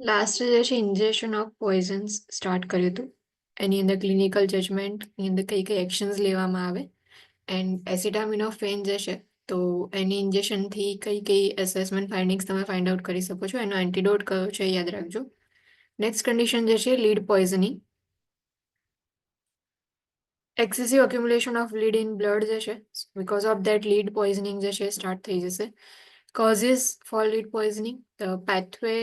Last જે છે injection of પોઈઝન્સ start કર્યું હતું. એની અંદર ક્લિનિકલ જજમેન્ટની અંદર કઈ કઈ એક્શન્સ લેવામાં આવે એન્ડ એસિટામિનોફેન જે છે તો એની ઇન્જેક્શનથી કઈ કઈ એસેસમેન્ટ ફાઇન્ડિંગ્સ તમે ફાઇન્ડ આઉટ કરી શકો છો. એનો એન્ટીડોટ કયો છે યાદ રાખજો. નેક્સ્ટ કન્ડિશન જે છે lead poisoning. Excessive accumulation of lead in blood જે છે because of that lead poisoning જે છે સ્ટાર્ટ થઈ જશે. Causes for lead poisoning, the pathway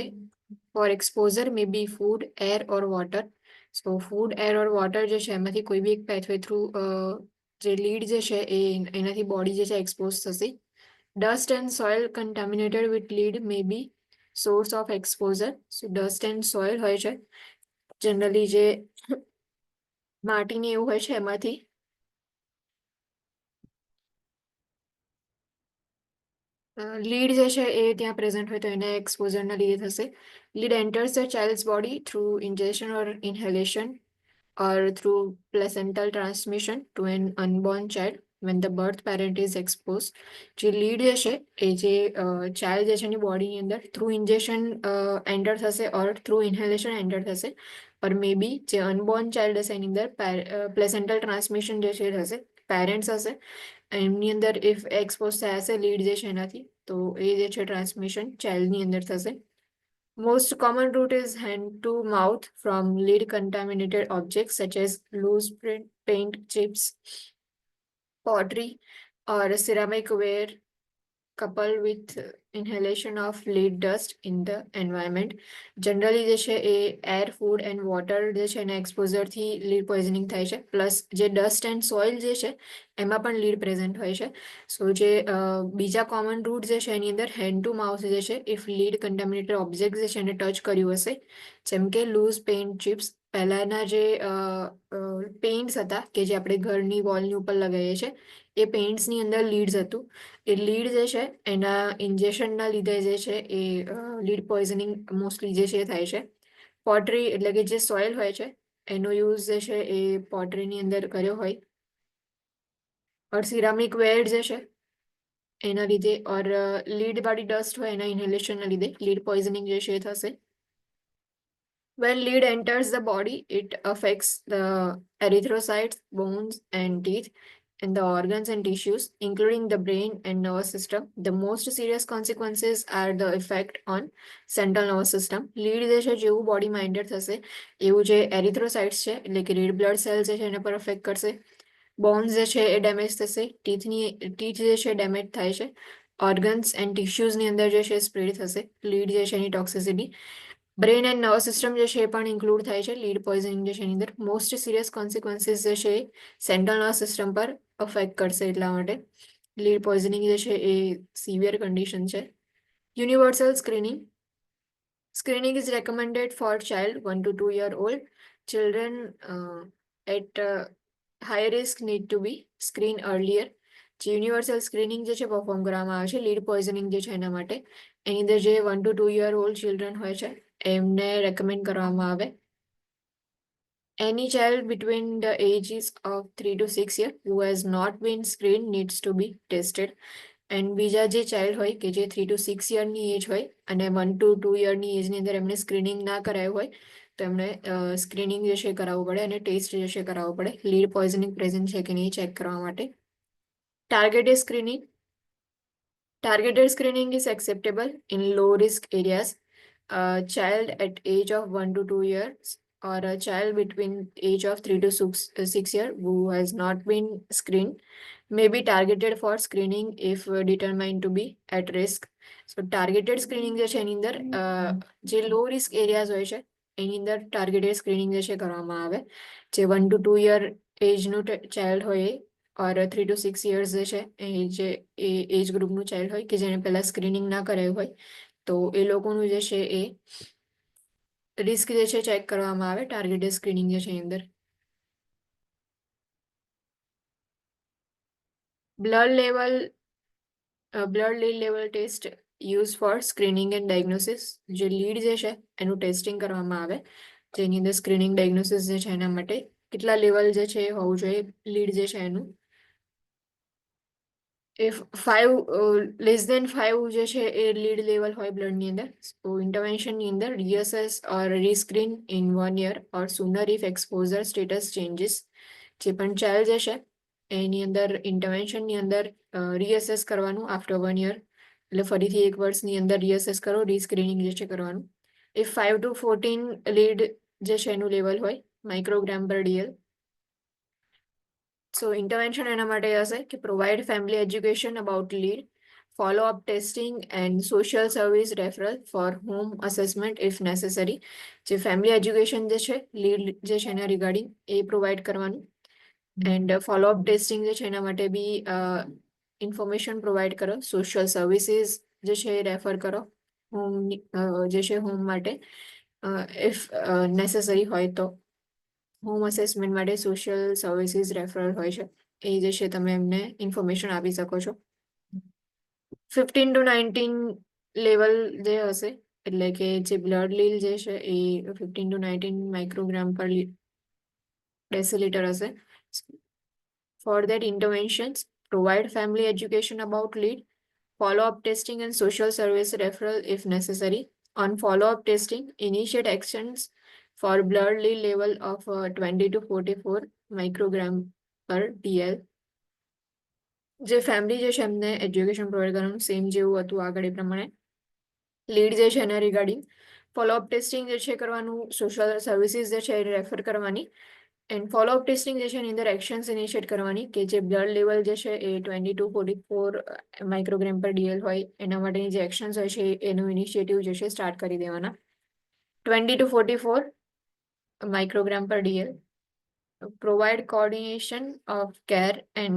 for exposure may be food, air or water. So food, air or water જે છે એમાંથી કોઈ બી એક પેથવે થ્રુ જે લીડ જે છે એનાથી બોડી જે છે એક્સપોઝ થશે. Dust and soil contaminated with lead may be source of exposure. So dust and soil હોય છે જનરલી જે માટીને એવું હોય છે એમાંથી લીડ જે છે એ ત્યાં પ્રેઝન્ટ હોય તો એને એક્સપોઝરના લીધે થશે. Lead enters the childs body through injection or inhalation or through placental transmission to an unborn child when the birth parent is exposed. જે લીડ જે છે એ જે ચાઇલ્ડ જે છે એની બોડીની અંદર થ્રુ ઇન્જેક્શન એન્ટર થશે ઓર થ્રુ ઇન્હેલેશન એન્ટર થશે ઓર મે બી જે અનબોર્ન ચાઇલ્ડ હશે એની અંદર પ્લેસેન્ટલ ટ્રાન્સમિશન જે છે થશે, પેરેન્ટ્સ હશે એમની અંદર ઇફ એક્સપોઝ થયા હશે લીડ જે છે એનાથી તો એ જે છે ટ્રાન્સમિશન ચાઇલ્ડની અંદર થશે. Most common route is hand to mouth from lead contaminated objects such as loose paint chips, pottery, or ceramic ware, coupled with inhalation of lead dust in the environment. Generally જે છે એ air, food and water જે છે એના એક્સપોઝરથી lead poisoning થાય છે. Plus જે dust and soil જે છે એમાં પણ લીડ પ્રેઝન્ટ હોય છે. સો જે બીજા કોમન રૂટ જે છે એની અંદર હેન્ડ ટુ માઉથ જે છે ઇફ લીડ કન્ટામિનેટેડ ઓબ્જેક્ટ જે છે એને ટચ કર્યું હશે જેમ કે લૂઝ પેઇન્ટ ચિપ્સ. પહેલાના જે પેઇન્ટ્સ હતા કે જે આપણે ઘરની વોલની ઉપર લગાવીએ છીએ એ પેઇન્ટ્સની અંદર લીડ્સ હતું. એ લીડ જે છે એના ઇન્જેક્શનના લીધે જે છે એ લીડ પોઈઝનિંગ મોસ્ટલી જે છે થાય છે. પોટરી એટલે કે જે સોઇલ હોય છે એનો યુઝ જે છે એ પોટરીની અંદર કર્યો હોય ઓર સિરામિક વેર જે છે એના લીધે ઓર લીડ વાળી ડસ્ટ હોય એના ઇન્હેલેશનના લીધે લીડ પોઈઝનિંગ જે છે એ થશે. When lead enters the body, it affects the erythrocytes, bones, and teeth, and the organs and tissues, including the brain and nervous system. The most serious consequences are the effect on central nervous system. Lead જે છે જેવું બોડીમાં enter થશે એવું જે એરિથ્રોસાઇટ્સ છે એટલે કે રેડ બ્લડ સેલ જે છે એના પર અફેક્ટ કરશે. બોન્સ જે છે એ ડેમેજ થશે, ટીથ જે છે ડેમેજ થાય છે, ઓર્ગન્સ એન્ડ ટિશ્યુઝની અંદર જે છે સ્પ્રેડ થશે લીડ જે છે એની toxicity. Brain and nervous system જે છે એ પણ ઇન્ક્લુડ થાય છે લીડ પોઈઝનિંગ જે છે એની અંદર. મોસ્ટ સિરિયસ કોન્સિક્વન્સીસ જે છે સેન્ટ્રલ નર્વસ સિસ્ટમ પર અફેક્ટ કરશે એટલા માટે લીડ પોઈઝનિંગ જે છે એ સિવિયર કન્ડિશન છે. Universal screening. Screening is recommended for child 1 to 2 year old. Children at high risk need to be screened earlier. જે યુનિવર્સલ સ્ક્રીનિંગ જે છે પરફોર્મ કરવામાં આવે છે લીડ પોઈઝનિંગ જે છે એના માટે એની અંદર જે 1 to 2 year old ચિલ્ડ્રન હોય છે એમને રેકમેન્ડ કરવામાં આવે. Any child between the ages of 3 to 6 years who has not been screened needs to be tested. And બીજા જે ચાઇલ્ડ હોય કે જે 3 to 6 યરની એજ હોય અને 1 to 2 યરની એજની અંદર એમને સ્ક્રીનિંગ ના કરાયું હોય તો એમને સ્ક્રીનિંગ જે છે કરાવવું પડે અને ટેસ્ટ જે છે કરાવવું પડે લીડ પોઈઝનિંગ પ્રેઝન્ટ છે કે નહીં ચેક કરવા માટે. Targeted screening. Targeted screening is acceptable in low risk areas. A child at age of 1 to 2 years or a child between age of 3 to 6 years who has not been screened may be targeted for screening if determined to be at risk. So targeted screening જે છે એની અંદર જે low risk areas હોય છે એની અંદર targeted screening જે છે કરવામાં આવે. જે 1 to 2 year એજનું ચાઇલ્ડ હોય ઓર 3 to 6 years જે છે એ જે એજ ગ્રુપનું ચાઇલ્ડ હોય કે જેને પહેલા સ્ક્રીનિંગ ના કરાયું હોય તો એ લોકોનું જે છે એ રિસ્ક જે છે ચેક કરવામાં આવે ટાર્ગેટેડ સ્ક્રીનિંગ જે છે એની અંદર. Blood lead level test use for screening and diagnosis. જે લીડ જે છે એનું ટેસ્ટિંગ કરવામાં આવે જેની અંદર સ્ક્રીનિંગ ડાયગ્નોસિસ જે છે એના માટે કેટલા લેવલ જે છે હોવું જોઈએ લીડ જે છે એનું ઇફ 5 લેસ દેન 5 જે છે એ લીડ લેવલ હોય બ્લડની અંદર, તો ઇન્ટરવેન્શનની અંદર reassess or rescreen in 1 year or sooner if exposure status changes. જે પણ ચાઇલ્ડ જે છે એની અંદર ઇન્ટરવેન્શનની અંદર રીઅસેસ કરવાનું આફ્ટર 1 year, એટલે ફરીથી 1 વર્ષની અંદર રીઅસેસ કરો, રીસ્ક્રીનિંગ જે છે કરવાનું. ઇફ 5 to 14 લીડ જે છે એનું લેવલ હોય માઇક્રોગ્રામ પર ડીએલ, સો ઇન્ટરવેન્શન એના માટે હશે કે provide family education about lead, follow up testing and social service referral four home assessment if necessary. જે ફેમિલી એજ્યુકેશન જે છે લીડ જે છે એના રિગાર્ડિંગ એ પ્રોવાઈડ કરવાનું, એન્ડ ફોલો અપ ટેસ્ટિંગ જે છે એના માટે બી ઇન્ફોર્મેશન પ્રોવાઈડ કરો, સોશિયલ સર્વિસીસ જે છે એ રેફર કરો હોમ જે છે હોમ માટે, ઇફ નેસેસરી હોય તો હોમ અસેસમેન્ટ માટે સોશિયલ સર્વિસીસ રેફરલ હોય છે, એ જે છે તમે એમને ઇન્ફોર્મેશન આપી શકો છો. 15 to 19 લેવલ જે હશે, એટલે કે જે બ્લડ લીલ જે છે એ 15 to 19 માઇક્રોગ્રામ પર ડેસિલીટર હશે. For that interventions provide family education about lead, follow up testing and social service referral if necessary. On follow up testing, initiate actions for blood lead level of 20 to 44 microgram per DL. જે family જે છે એમને education provide કરવાનું same જેવું હતું આગળ એ પ્રમાણે. Lead જે છે એના રિગાર્ડિંગ ફોલોઅપ ટેસ્ટિંગ જે છે કરવાનું, સોશિયલ સર્વિસીસ જે છે એ રેફર કરવાની, એન્ડ ફોલોઅપ ટેસ્ટિંગ જે છે એની અંદર એક્શન્સ ઇનિશિએટ કરવાની કે જે બ્લડ લેવલ જે છે એ 20 to 44 માઇક્રોગ્રામ પર ડીએલ હોય એના માટેની જે એક્શન્સ હોય છે એનું ઇનિશિયેટિવ જે છે સ્ટાર્ટ કરી દેવાના. 20 to 44 માઇક્રોગ્રામ પર DL, provide coordination of care and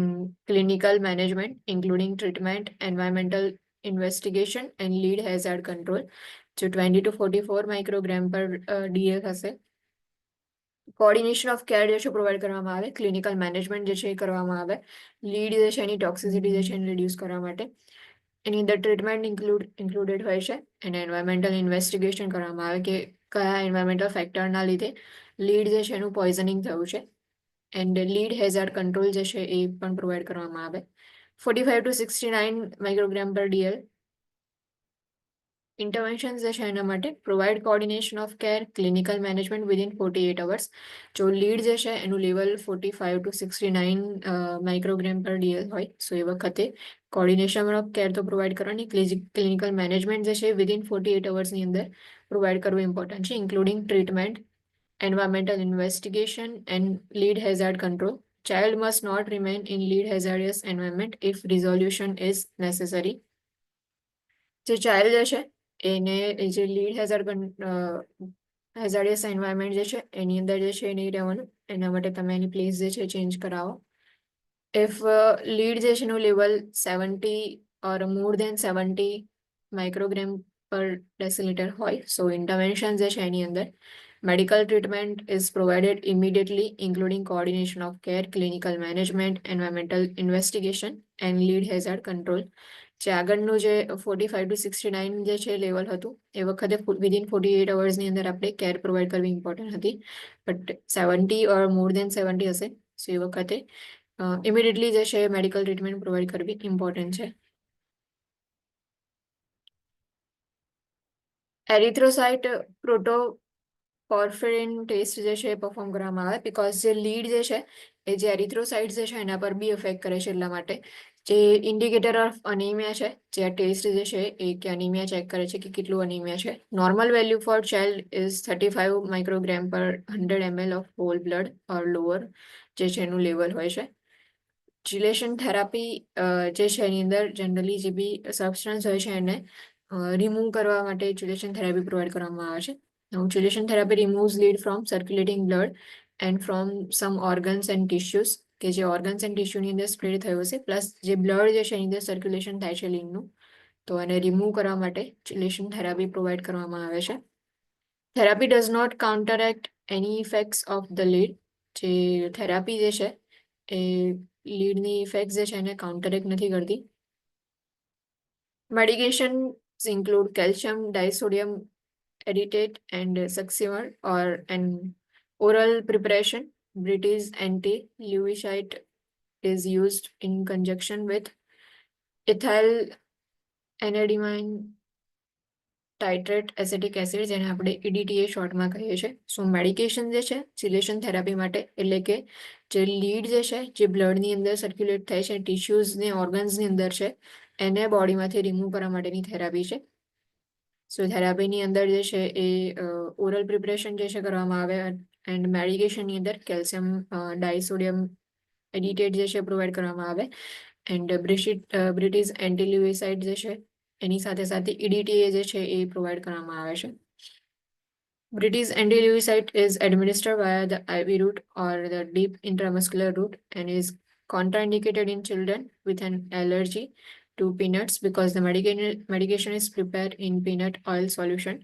clinical management, including treatment, environmental investigation, and lead hazard control. जो 20 to 44 માઇક્રોગ્રામ પર ડીએલ હશે. કોઓર્ડિનેશન ઓફ કેર જે છે પ્રોવાઈડ કરવામાં આવે, ક્લિનિકલ મેનેજમેન્ટ જે છે એ કરવામાં આવે, લીડ જે છે એની ટોક્સિસિટી જે છે એને રિડ્યુસ કરવા માટે, એની અંદર ટ્રીટમેન્ટ ઇન્ક્લુડેડ હોય છે, અને એન્વાયરમેન્ટલ ઇન્વેસ્ટિગેશન કરવામાં આવે કે કયા એન્વાયરમેન્ટલ ફેક્ટરના લીધે લીડ જે છે એનું પોઈઝનિંગ થયું છે, એન્ડ લીડ હેઝાર્ડ કંટ્રોલ જે છે એ પણ પ્રોવાઈડ કરવામાં આવે. 45 to 69 માઇક્રોગ્રામ પર ડીએલ ઇન્ટરવેન્શન્સ જે છે એના માટે provide coordination of care, clinical management within 48 hours. જો લીડ જે છે એનું લેવલ 45 to 69 માઇક્રોગ્રામ પર ડીએલ હોય, સો એ વખતે કોઓર્ડિનેશન ઓફ કેર તો પ્રોવાઈડ કરવાની, ક્લિનિકલ મેનેજમેન્ટ જે છે વિધિન 48 hours અંદર પ્રોવાઈડ કરવું ઇમ્પોર્ટન્ટ છે, including treatment, environmental investigation, and lead hazard control. Child must not remain in lead hazardous environment if resolution is necessary. જે child જે છે એને જે લીડ હેઝાર્ડિયસ એન્વાયરમેન્ટ જે છે એની અંદર જે છે એ નહીં રહેવાનું, એના માટે તમે એની પ્લેસ જે છે ચેન્જ કરાવો. ઇફ લીડ જે છે એનું લેવલ 70 ઓર મોર દેન 70 માઇક્રોગ્રામ પર ડેસિલીટર હોય, સો ઇન્ટરવેન્શન જે છે એની અંદર medical treatment is provided immediately, including coordination of care, clinical management, environmental investigation, and lead hazard control. જે આગળનું જે 45 to 69 જે છે લેવલ હતું એ વખતે વિધિન 48 અવર્સની અંદર આપણે કેર પ્રોવાઈડ કરવી ઇમ્પોર્ટન્ટ હતી, બટ 70 ઓર મોર દેન 70 હશે, સો એ વખતે ઇમિડિયેટલી જે છે મેડિકલ ટ્રીટમેન્ટ પ્રોવાઈડ કરવી ઇમ્પોર્ટન્ટ છે. એરિથ્રોસાઇટ પોર્ફિરિન ટેસ્ટ જે છે એ પરફોર્મ કરવામાં આવે, બીકોઝ જે લીડ જે છે એ જે એરિથ્રોસાઇટ્સ જે છે એના પર બી અફેક્ટ કરે છે, એટલા માટે જે ઇન્ડિકેટર ઓફ અનીમિયા છે, જે આ ટેસ્ટ જે છે એ કે અનીમિયા ચેક કરે છે કે કેટલું અનીમિયા છે. Normal value for child is 35 microgram per 100 ml of whole blood or lower જે છે એનું લેવલ હોય છે. ચિલેશન થેરાપી જે છે એની અંદર જનરલી જે બી સબસ્ટન્સ હોય છે એને રિમૂવ કરવા માટે ચિલેશન થેરાપી પ્રોવાઈડ કરવામાં આવે છે. Now, chelation therapy removes lead from circulating blood and from some organs and tissues કે જે ઓર્ગન્સ એન્ડ ટિશ્યુની અંદર સ્પ્રેડ થયો છે, પ્લસ જે બ્લડ જે છે એની અંદર સર્ક્યુલેશન થાય છે લીડનું, તો એને રિમૂવ કરવા માટે ચિલેશન થેરાપી પ્રોવાઈડ કરવામાં આવે છે. Therapy does not counteract any effects of the lead. જે થેરાપી જે છે એ લીડની ઇફેક્ટ જે છે એને કાઉન્ટરેક્ટ નથી કરતી. Medication include calcium disodium editate and succimer or an oral preparation. British anti-leucite is used in conjunction with ethylenediamine tetra acetic acid, જેને આપણે EDTA શોર્ટમાં કહીએ છીએ. સો મેડિકેશન જે છે ચિલેશન થેરાપી માટે, એટલે કે જે લીડ જે છે જે બ્લડની અંદર સર્ક્યુલેટ થાય છે ટિશ્યુઝને ઓર્ગન્સની અંદર છે એને બોડીમાંથી રિમૂવ કરવા માટેની થેરાપી છે. સો થેરાપીની અંદર જે છે એ ઓરલ પ્રિપરેશન જે છે કરવામાં આવે, એન્ડ મેડિકેશનની અંદર કેલ્શિયમ ડાયસોડિયમ એડિટેડ જે છે પ્રોવાઈડ કરવામાં આવે, એન્ડ બ્રિટિશ એન્ટીલ્યુસાઇડ જે છે એની સાથે સાથે EDTA જે છે એ પ્રોવાઈડ કરવામાં આવે છે. British antilucide is administered via the IV route or the deep intramuscular route and is contraindicated in children with an allergy to peanuts because the medication is prepared in peanut oil solution.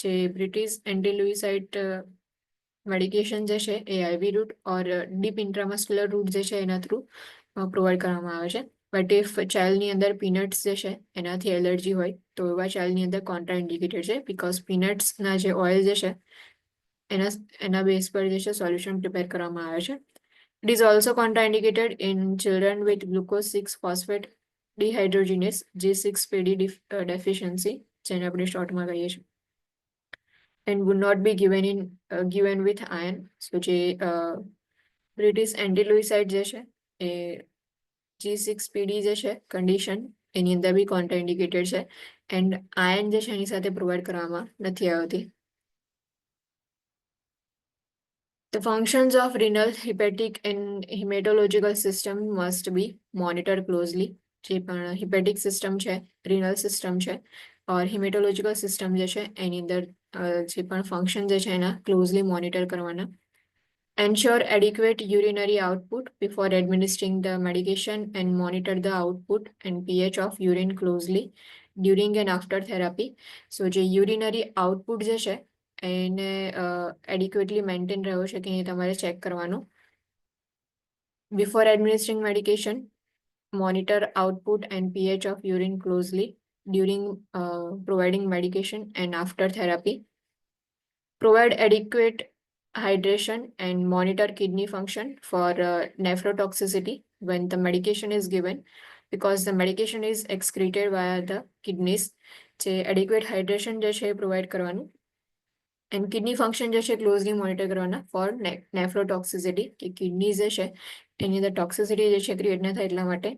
જે British એન્ટીલુઇસાઇડ medication જે છે એ IV route ઓર deep intramuscular route જે છે એના through provide કરવામાં આવે છે. But if ચાઇલ્ડની અંદર પીનટ્સ જે છે એનાથી એલર્જી હોય તો એવા ચાઇલ્ડની અંદર કોન્ટ્રાઇન્ડિકેટેડ છે, બિકોઝ પીનટ્સના જે ઓઇલ જે છે એના બેઝ પર જે છે સોલ્યુશન પ્રિપેર કરવામાં આવે છે. It is also contraindicated in children with glucose 6 phosphate dehydrogenase G6PD deficiency, જેને આપણે શોર્ટમાં કહીએ છીએ. And would not be given with iron. So જે બ્રિટિશ એન્ટીલુઇસાઇડ જે છે એ G6PD જે છે કન્ડિશન એની અંદર બી કોન્ટ્રાઇન્ડિકેટેડ છે, એન્ડ આયર્ન જે છે એની સાથે પ્રોવાઈડ કરવામાં નથી આવતી. The functions of renal, hepatic and hematological system must be monitored closely. જે પણ હિપેટિક સિસ્ટમ છે, રિનલ સિસ્ટમ છે ઓર હિમેટોલોજીકલ સિસ્ટમ જે છે એની અંદર જે પણ ફંક્શન જે છે એના ક્લોઝલી મોનિટર કરવાના. Ensure adequate urinary output before administering the medication and monitor the output and pH of urine closely during and after therapy. So જે urinary output જે છે એને એડિક્વેટલી મેન્ટેન રહ્યો છે કે નહીં તમારે ચેક કરવાનું. Before administering medication, monitor output and pH of urine closely during providing medication and after therapy. Provide adequate hydration and monitor kidney function for nephrotoxicity when the medication is given, because the medication is excreted via the kidneys. જે adequate hydration જે છે એ provide કરવાનું, and kidney function જે છે closely monitor કરવાના for nephrotoxicity, કે kidney જે છે એની અંદર toxicity જે છે ક્રિએટ ન થાય એટલા માટે.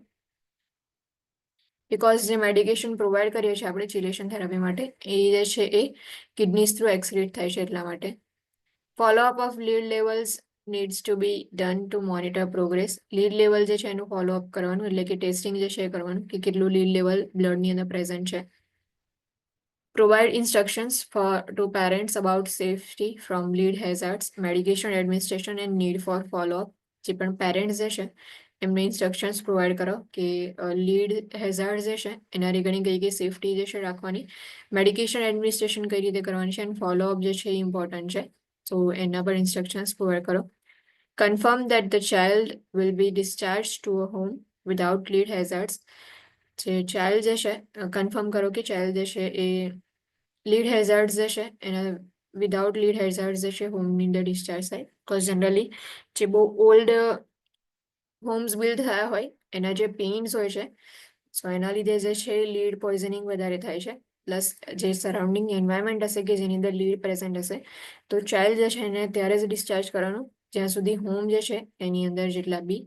બિકોઝ જે મેડિકેશન પ્રોવાઈડ કરીએ છીએ આપણે ચિલેશન થેરાપી માટે એ જે છે એ કિડનીઝ થ્રુ એક્સક્રીટ થાય છે એટલા માટે. Follow up of lead levels needs to be done to monitor progress. Lead level જે છે એનું ફોલોઅપ કરવાનું, એટલે કે ટેસ્ટિંગ જે છે એ કરવાનું કે કેટલું લીડ લેવલ બ્લડની અંદર પ્રેઝન્ટ છે. Provide instructions to parents about safety from lead hazards, medication administration and need for follow-up. જે પણ પેરેન્ટ્સ જે છે એમને ઇન્સ્ટ્રક્શન્સ પ્રોવાઈડ કરો કે લીડ હેઝાર્ડ જે છે એના રિગાર્ડિંગ કઈ કઈ સેફટી જે છે રાખવાની, મેડિકેશન એડમિનિસ્ટ્રેશન કઈ રીતે કરવાની છે, અને ફોલોઅપ જે છે એ ઇમ્પોર્ટન્ટ છે. સો એના પર ઇન્સ્ટ્રક્શન્સ પ્રોવાઈડ કરો. Confirm that the child will be discharged to a home without lead hazards. જે ચાઇલ્ડ જે છે કન્ફર્મ કરો કે ચાઇલ્ડ જે છે એ લીડ હેઝાર્ડ જે છે એના વિધાઉટ લીડ હેઝાર્ડ જે છે હોમની અંદર ડિસ્ચાર્જ થાય. બિકોઝ જનરલી જે બહુ ઓલ્ડ હોમ્સ બિલ્ડ થયા હોય એના જે પેઇન્ટ્સ હોય છે, સો એના લીધે જે છે લીડ પોઈઝનિંગ વધારે થાય છે. પ્લસ જે સરાઉન્ડિંગ એન્વાયરમેન્ટ હશે કે જેની અંદર લીડ પ્રેઝન્ટ હશે, તો ચાઇલ્ડ જે છે એને ત્યારે જ ડિસ્ચાર્જ કરવાનું જ્યાં સુધી હોમ જે છે એની અંદર જેટલા બી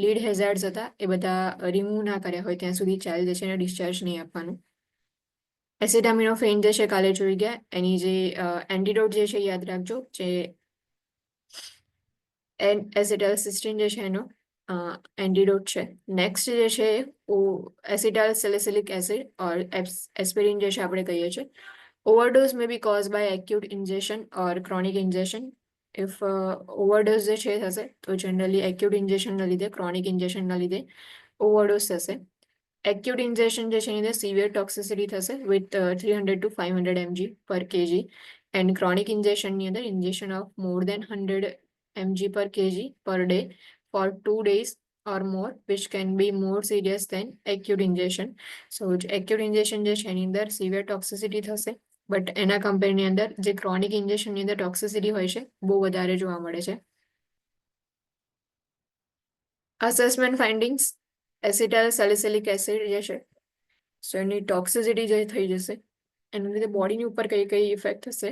લીડ હેઝાર્ડ્સ હતા એ બધા રિમૂવ ના કર્યા હોય ત્યાં સુધી ચાઇલ્ડ જે છે એને ડિસ્ચાર્જ નહીં આપવાનું. એસિટામિનોફેન જે છે કાલે જોઈ ગયા, એની જે એન્ટીડોટ જે છે યાદ રાખજો, જે એસિટાઇલસિસ્ટીન જે છે એનો એન્ટીડોટ છે. નેક્સ્ટ જે છે acetyl salicylic acid or aspirin જે છે આપણે કહીએ છીએ. Overdose may be cause by acute injection or chronic injection. If overdose જે છે થશે તો જનરલી એક્યુટ ઇન્જેક્શનના લીધે, ક્રોનિક ઇન્જેક્શનના લીધે ઓવરડોઝ થશે. એક્યુટ ઇન્જેક્શન જે છે એની અંદર સિવિયર ટોક્સિસિટી થશે with 300 to 500 mg per kg, and chronic ઇન્જેક્શનની અંદર injection of more than 100 mg per kg per day for 2 days or more, which can be more serious than acute injection. So acute injection જે છે એની અંદર severe toxicity થશે, but એના કમ્પેરની અંદર જે ક્રોનિક ઇન્જેક્શનની અંદર ટોક્સિસિટી હોય છે બહુ વધારે જોવા મળે છે. Assessment findings. Acetyl salicylic acid જે છે સો એની ટોક્સિસિટી જે થઈ જશે એના લીધે બોડીની ઉપર કઈ કઈ ઇફેક્ટ થશે.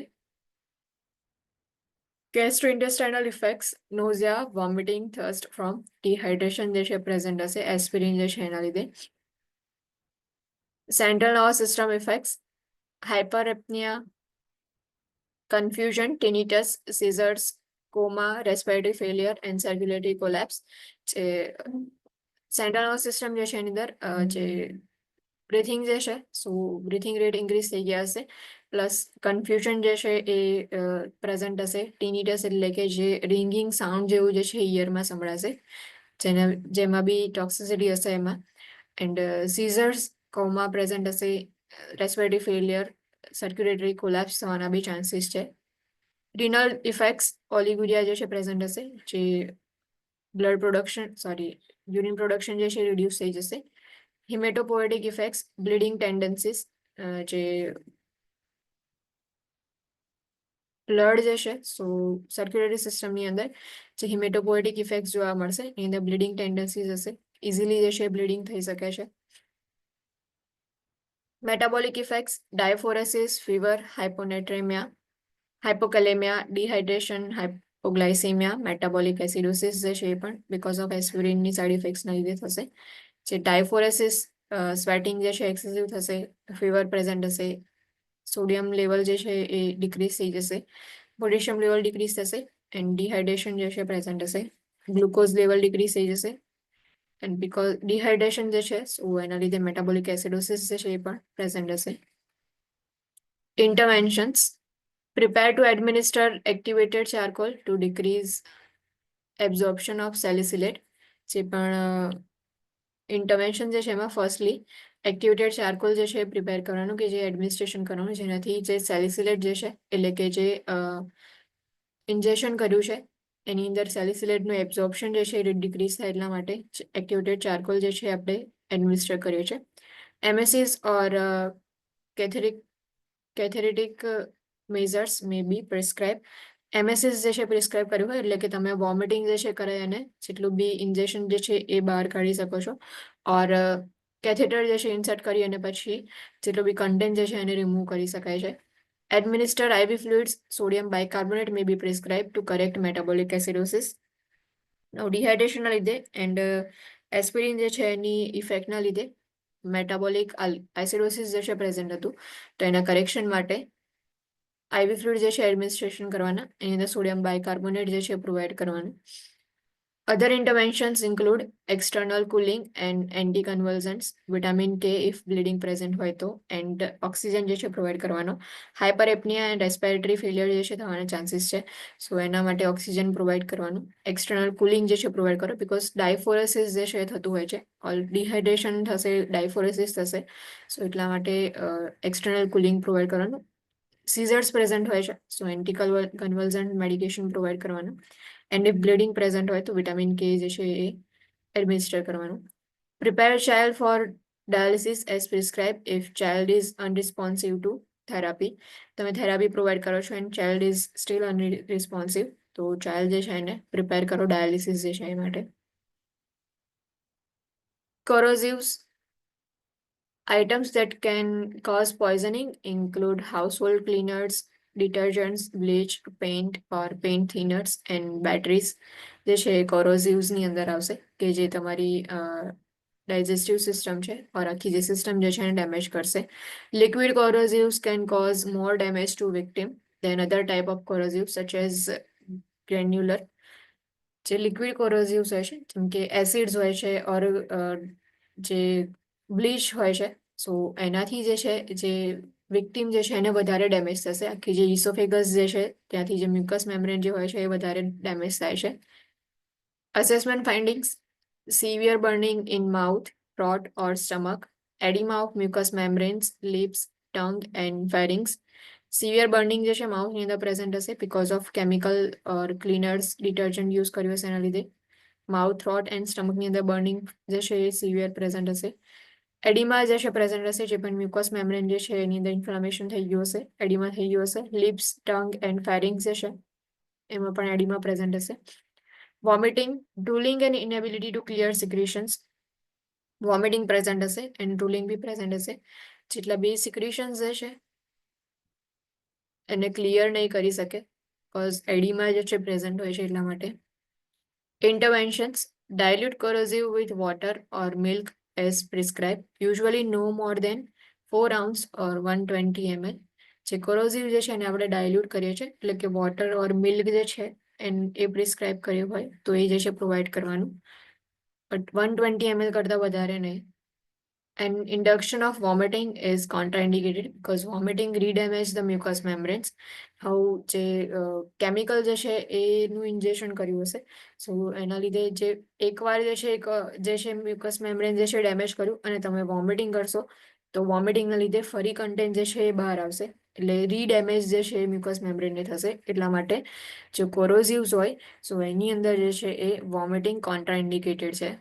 Gastrointestinal effects, nausea, vomiting, thirst from dehydration જે છે પ્રેઝન્ટ હશે એસ્પિરિન જે છે એના લીધે. Central nervous system effects, hyperpnoea, confusion, tinnitus, seizures, coma, respiratory failure and circulatory collapse. જે સેન્ટ્રલ નર્વસ સિસ્ટમ જે છે એની અંદર જે બ્રીથિંગ જે છે સો બ્રીથિંગ રેટ ઇન્ક્રીઝ થઈ ગયા હશે પ્લસ કન્ફ્યુઝન જે છે એ પ્રેઝન્ટ હશે. ટીનિટસ એટલે કે જે રિંગિંગ સાઉન્ડ જેવું જે છે ઇયરમાં સંભળાશે જેમાં બી ટોક્સિસિટી હશે એમાં. એન્ડ સીઝર્સ, કોમા પ્રેઝન્ટ હશે, રેસ્પિરેટરી ફેલિયર, સર્ક્યુલેટરી કોલેપ્સ થવાના બી ચાન્સીસ છે. રિનલ ઇફેક્ટ્સ, ઓલિગુરિયા જે છે પ્રેઝન્ટ હશે જે બ્લડ પ્રોડક્શન યુરિન પ્રોડક્શન જે છે રિડ્યુસ થઈ જશે. હિમેટોપોએટિક ઇફેક્ટ્સ, બ્લીડિંગ ટેન્ડન્સીસ, જે બ્લડ જે છે સો સર્ક્યુલેટરી સિસ્ટમની અંદર જે હિમેટોપોએટિક ઇફેક્ટ્સ જોવા મળશે એની અંદર બ્લીડિંગ ટેન્ડન્સીસ હશે, ઇઝીલી જે છે બ્લીડિંગ થઈ શકે છે. Metabolic effects, diaphoresis, fever, hyponatraemia, hypokalaemia, dehydration, hypoglycaemia, metabolic acidosis જે છે એ પણ બીકોઝ ઓફ એસ્પિરિનની સાઇડ ઇફેક્ટ્સના લીધે થશે. જે ડાયફોરેસિસ, સ્વેટિંગ જે છે એક્સેસિવ થશે, ફીવર પ્રેઝન્ટ હશે, સોડિયમ લેવલ જે છે એ ડિક્રીઝ થઈ જશે, પોટેશિયમ લેવલ ડિક્રીઝ થશે એન્ડ ડિહાઇડ્રેશન જે છે પ્રેઝન્ટ હશે, ગ્લુકોઝ લેવલ ડિક્રીઝ થઈ જશે એન્ડ બીકોઝ ડિહાઇડ્રેશન જે છે સો એના લીધે મેટાબોલિક એસિડોસિસ જે છે એ પણ પ્રેઝન્ટ હશે. ઇન્ટરવેન્શન્સ, prepare to administer activated charcoal to decrease absorption of salicylate. જે પણ ઇન્ટરવેન્શન જે છે એમાં ફર્સ્ટલી એક્ટિવેટેડ ચારકોલ જે છે એ પ્રિપેર કરવાનું કે જે એડમિનિસ્ટ્રેશન કરવાનું જેનાથી જે સેલિસિલેટ જે છે એટલે કે જે ઇન્જેક્શન કર્યું છે એની અંદર સેલિસિલેટનું એબ્ઝોર્પ્શન જે છે એ ડિક્રીઝ થાય એટલા માટે એક્ટિવેટેડ ચારકોલ જે છે આપણે એડમિનિસ્ટર કરીએ છીએ. એમએસીસ ઓર કેથેરેટિક મેઝર્સ મે બી પ્રિસ્ક્રાઇબ. એમએસએસ જે છે પ્રિસ્ક્રાઇબ કર્યું હોય એટલે કે તમે વોમિટિંગ જે છે કરે અને જેટલું બી ઇન્જેક્શન જે છે એ બહાર કાઢી શકો છો ઓર કેથેટર જે છે ઇન્સર્ટ કરી અને પછી જેટલું બી કન્ટેન્ટ જે છે એને રિમૂવ કરી શકાય છે. Administer IV fluids, sodium bicarbonate may be prescribed to correct metabolic acidosis. ડિહાઇડ્રેશનના લીધે એન્ડ એસ્પિરિન જે છે એની ઇફેક્ટના લીધે મેટાબોલિક એસિડોસિસ જે છે પ્રેઝન્ટ હતું તો એના કરેક્શન માટે IV ફ્લુઇડ જે છે એડમિનિસ્ટ્રેશન કરવાના એની અંદર સોડિયમ બાયકાર્બોનેટ જે છે પ્રોવાઈડ કરવાનું. Other interventions include external cooling and anticonvulsants, vitamin K if bleeding present હોય તો and oxygen જે છે પ્રોવાઈડ કરવાનો. હાઇપરએપ્નિયા એન્ડ રેસ્પિરેટરી ફેલિયર જે છે થવાના ચાન્સીસ છે સો એના માટે ઓક્સિજન પ્રોવાઈડ કરવાનું. એક્સટર્નલ કુલિંગ જે છે પ્રોવાઈડ કરો બીકોઝ ડાયફોરેસિસ જે છે થતું હોય છે ઓલ ડિહાઇડ્રેશન થશે ડાયફોરેસિસ થશે સો એટલા માટે એક્સટર્નલ કુલિંગ પ્રોવાઈડ કરવાનું. સીઝર્સ પ્રેઝન્ટ હોય છે સો એન્ટીકન્વલ્સન્ટ મેડિકેશન પ્રોવાઈડ કરવાનું એન્ડ ઇફ બ્લીડિંગ પ્રેઝન્ટ હોય તો વિટામિન કે જે છે એ એડમિનિસ્ટર કરવાનું. Prepare child for dialysis as prescribe if child is unresponsive to therapy. તમે થેરાપી પ્રોવાઈડ કરો છો and child is still unresponsive તો ચાઇલ્ડ જે છે એને પ્રિપેર કરો ડાયાલિસિસ જે છે એ માટે. કોરોઝિવ્સ items that can cause poisoning include household cleaners, detergents, bleach, paint or paint thinners and batteries જે છે કોરોઝિવ્સ ની અંદર આવશે કે જે તમારી ડાયજેસ્ટિવ સિસ્ટમ છે ઓર આખી જે સિસ્ટમ જે છે એને ડેમેજ કરશે. Liquid corrosives can cause more damage to victim than other type of corrosive such as granular. જે લિક્વિડ કોરોઝિવ્સ હોય છે જેમ કે એસિડ્સ હોય છે ઓર જે બ્લીચ હોય છે સો એનાથી જે છે જે વિક્ટિમ જે છે એને વધારે ડેમેજ થશે. આખી જે ઇસોફેગસ જે છે ત્યાંથી જે મ્યુકસ મેમ્બ્રેન જે હોય છે એ વધારે ડેમેજ થાય છે. Assessment findings, severe burning in mouth, throat or stomach, edema of mucous membranes, lips, tongue and pharynx. Severe burning જે છે માઉથની અંદર પ્રેઝન્ટ હશે because of chemical or cleaners detergent use કર્યું હશે એના લીધે. માઉથ, થ્રોટ એન્ડ સ્ટમકની અંદર બર્નિંગ જે છે એ સિવિયર પ્રેઝન્ટ હશે. એડિમા જે છે પ્રેઝન્ટ હશે જે પણ મ્યુકસ મેમ્બ્રેન જે છે એની અંદર ઇન્ફ્લામેશન થઈ ગયું હશે એડિમા થઈ ગયું હશે. લિપ્સ, ટંગ એન્ડ ફેરિંગ્સ જે છે એમાં પણ એડિમા પ્રેઝન્ટ હશે. Vomiting, drooling and inability to clear secretions, vomiting present હશે એન્ડ ડ્રુલિંગ બી પ્રેઝન્ટ હશે. જેટલા બી સિક્રેશન્સ હશે એને ક્લિયર નહીં કરી શકે કોઝ એડીમાં જે છે પ્રેઝન્ટ હોય છે એટલા માટે. Interventions: dilute corrosive with water or milk as prescribed, usually no more than 4 ounce or 120 ml. જે કોરોઝિવ જે છે એને આપણે ડાયલ્યુટ કરીએ છીએ એટલે કે વોટર ઓર મિલ્ક જે છે એ પ્રિસ્ક્રાઇબ કર્યું હોય તો એ જે છે પ્રોવાઈડ કરવાનું, બટ 120 ml કરતાં વધારે નહીં. And induction of vomiting is contraindicated because vomiting redamage the mucous membranes. how જે કેમિકલ જે છે એનું ઇન્જેક્શન કર્યું હશે સો એના લીધે જે એકવાર જે છે જે છે મ્યુકસ મેમ્બ્રેન જે છે ડેમેજ કર્યું અને તમે વોમિટિંગ કરશો તો વોમિટિંગના લીધે ફરી કન્ટેન્ટ જે છે એ બહાર આવશે એટલે રીડેમેજ જે છે મ્યુકસ મેમ્બ્રેનને થશે. એટલા માટે જે કોરોઝિવ્સ હોય સો એની અંદર જે છે એ વોમિટિંગ કોન્ટ્રાઇન્ડિકેટેડ છે.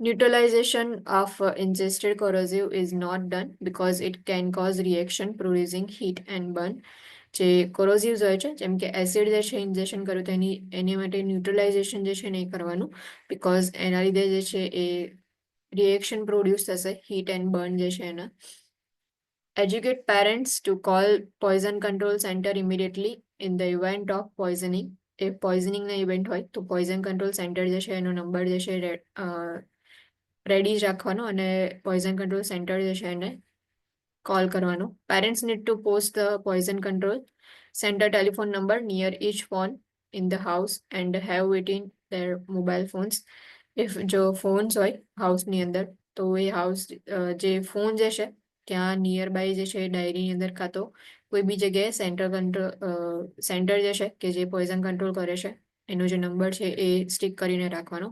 Neutralization of ingested corrosive is not done because it can cause reaction producing heat and burn. જે કોરોઝિવ્સ હોય છે જેમ કે એસિડ જે છે ઇન્જેક્શન કર્યું તો એની માટે ન્યુટ્રલાઇઝેશન જે છે નહીં કરવાનું બિકોઝ એના લીધે જે છે એ રિએક્શન પ્રોડ્યુસ થશે હીટ એન્ડ બર્ન જે છે એના. Educate parents to call poison control center immediately in the event of poisoning. if પોઈઝનિંગના ઇવેન્ટ હોય તો પોઈઝન કંટ્રોલ સેન્ટર જે છે એનો નંબર જે છે રેડી જ રાખવાનો અને પોઈઝન કંટ્રોલ સેન્ટર જે છે એને કોલ કરવાનો. Parents need to post the poison control centre telephone number near each phone in the house and have it in their mobile phones. If જો ફોન્સ હોય હાઉસની અંદર તો એ હાઉસ જે ફોન જે છે ત્યાં નિયર બાય જે છે ડાયરીની અંદર કાં તો કોઈ બી જગ્યાએ સેન્ટર જે છે કે જે પોઈઝન કંટ્રોલ કરે છે એનો જે નંબર છે એ સ્ટીક કરીને રાખવાનો.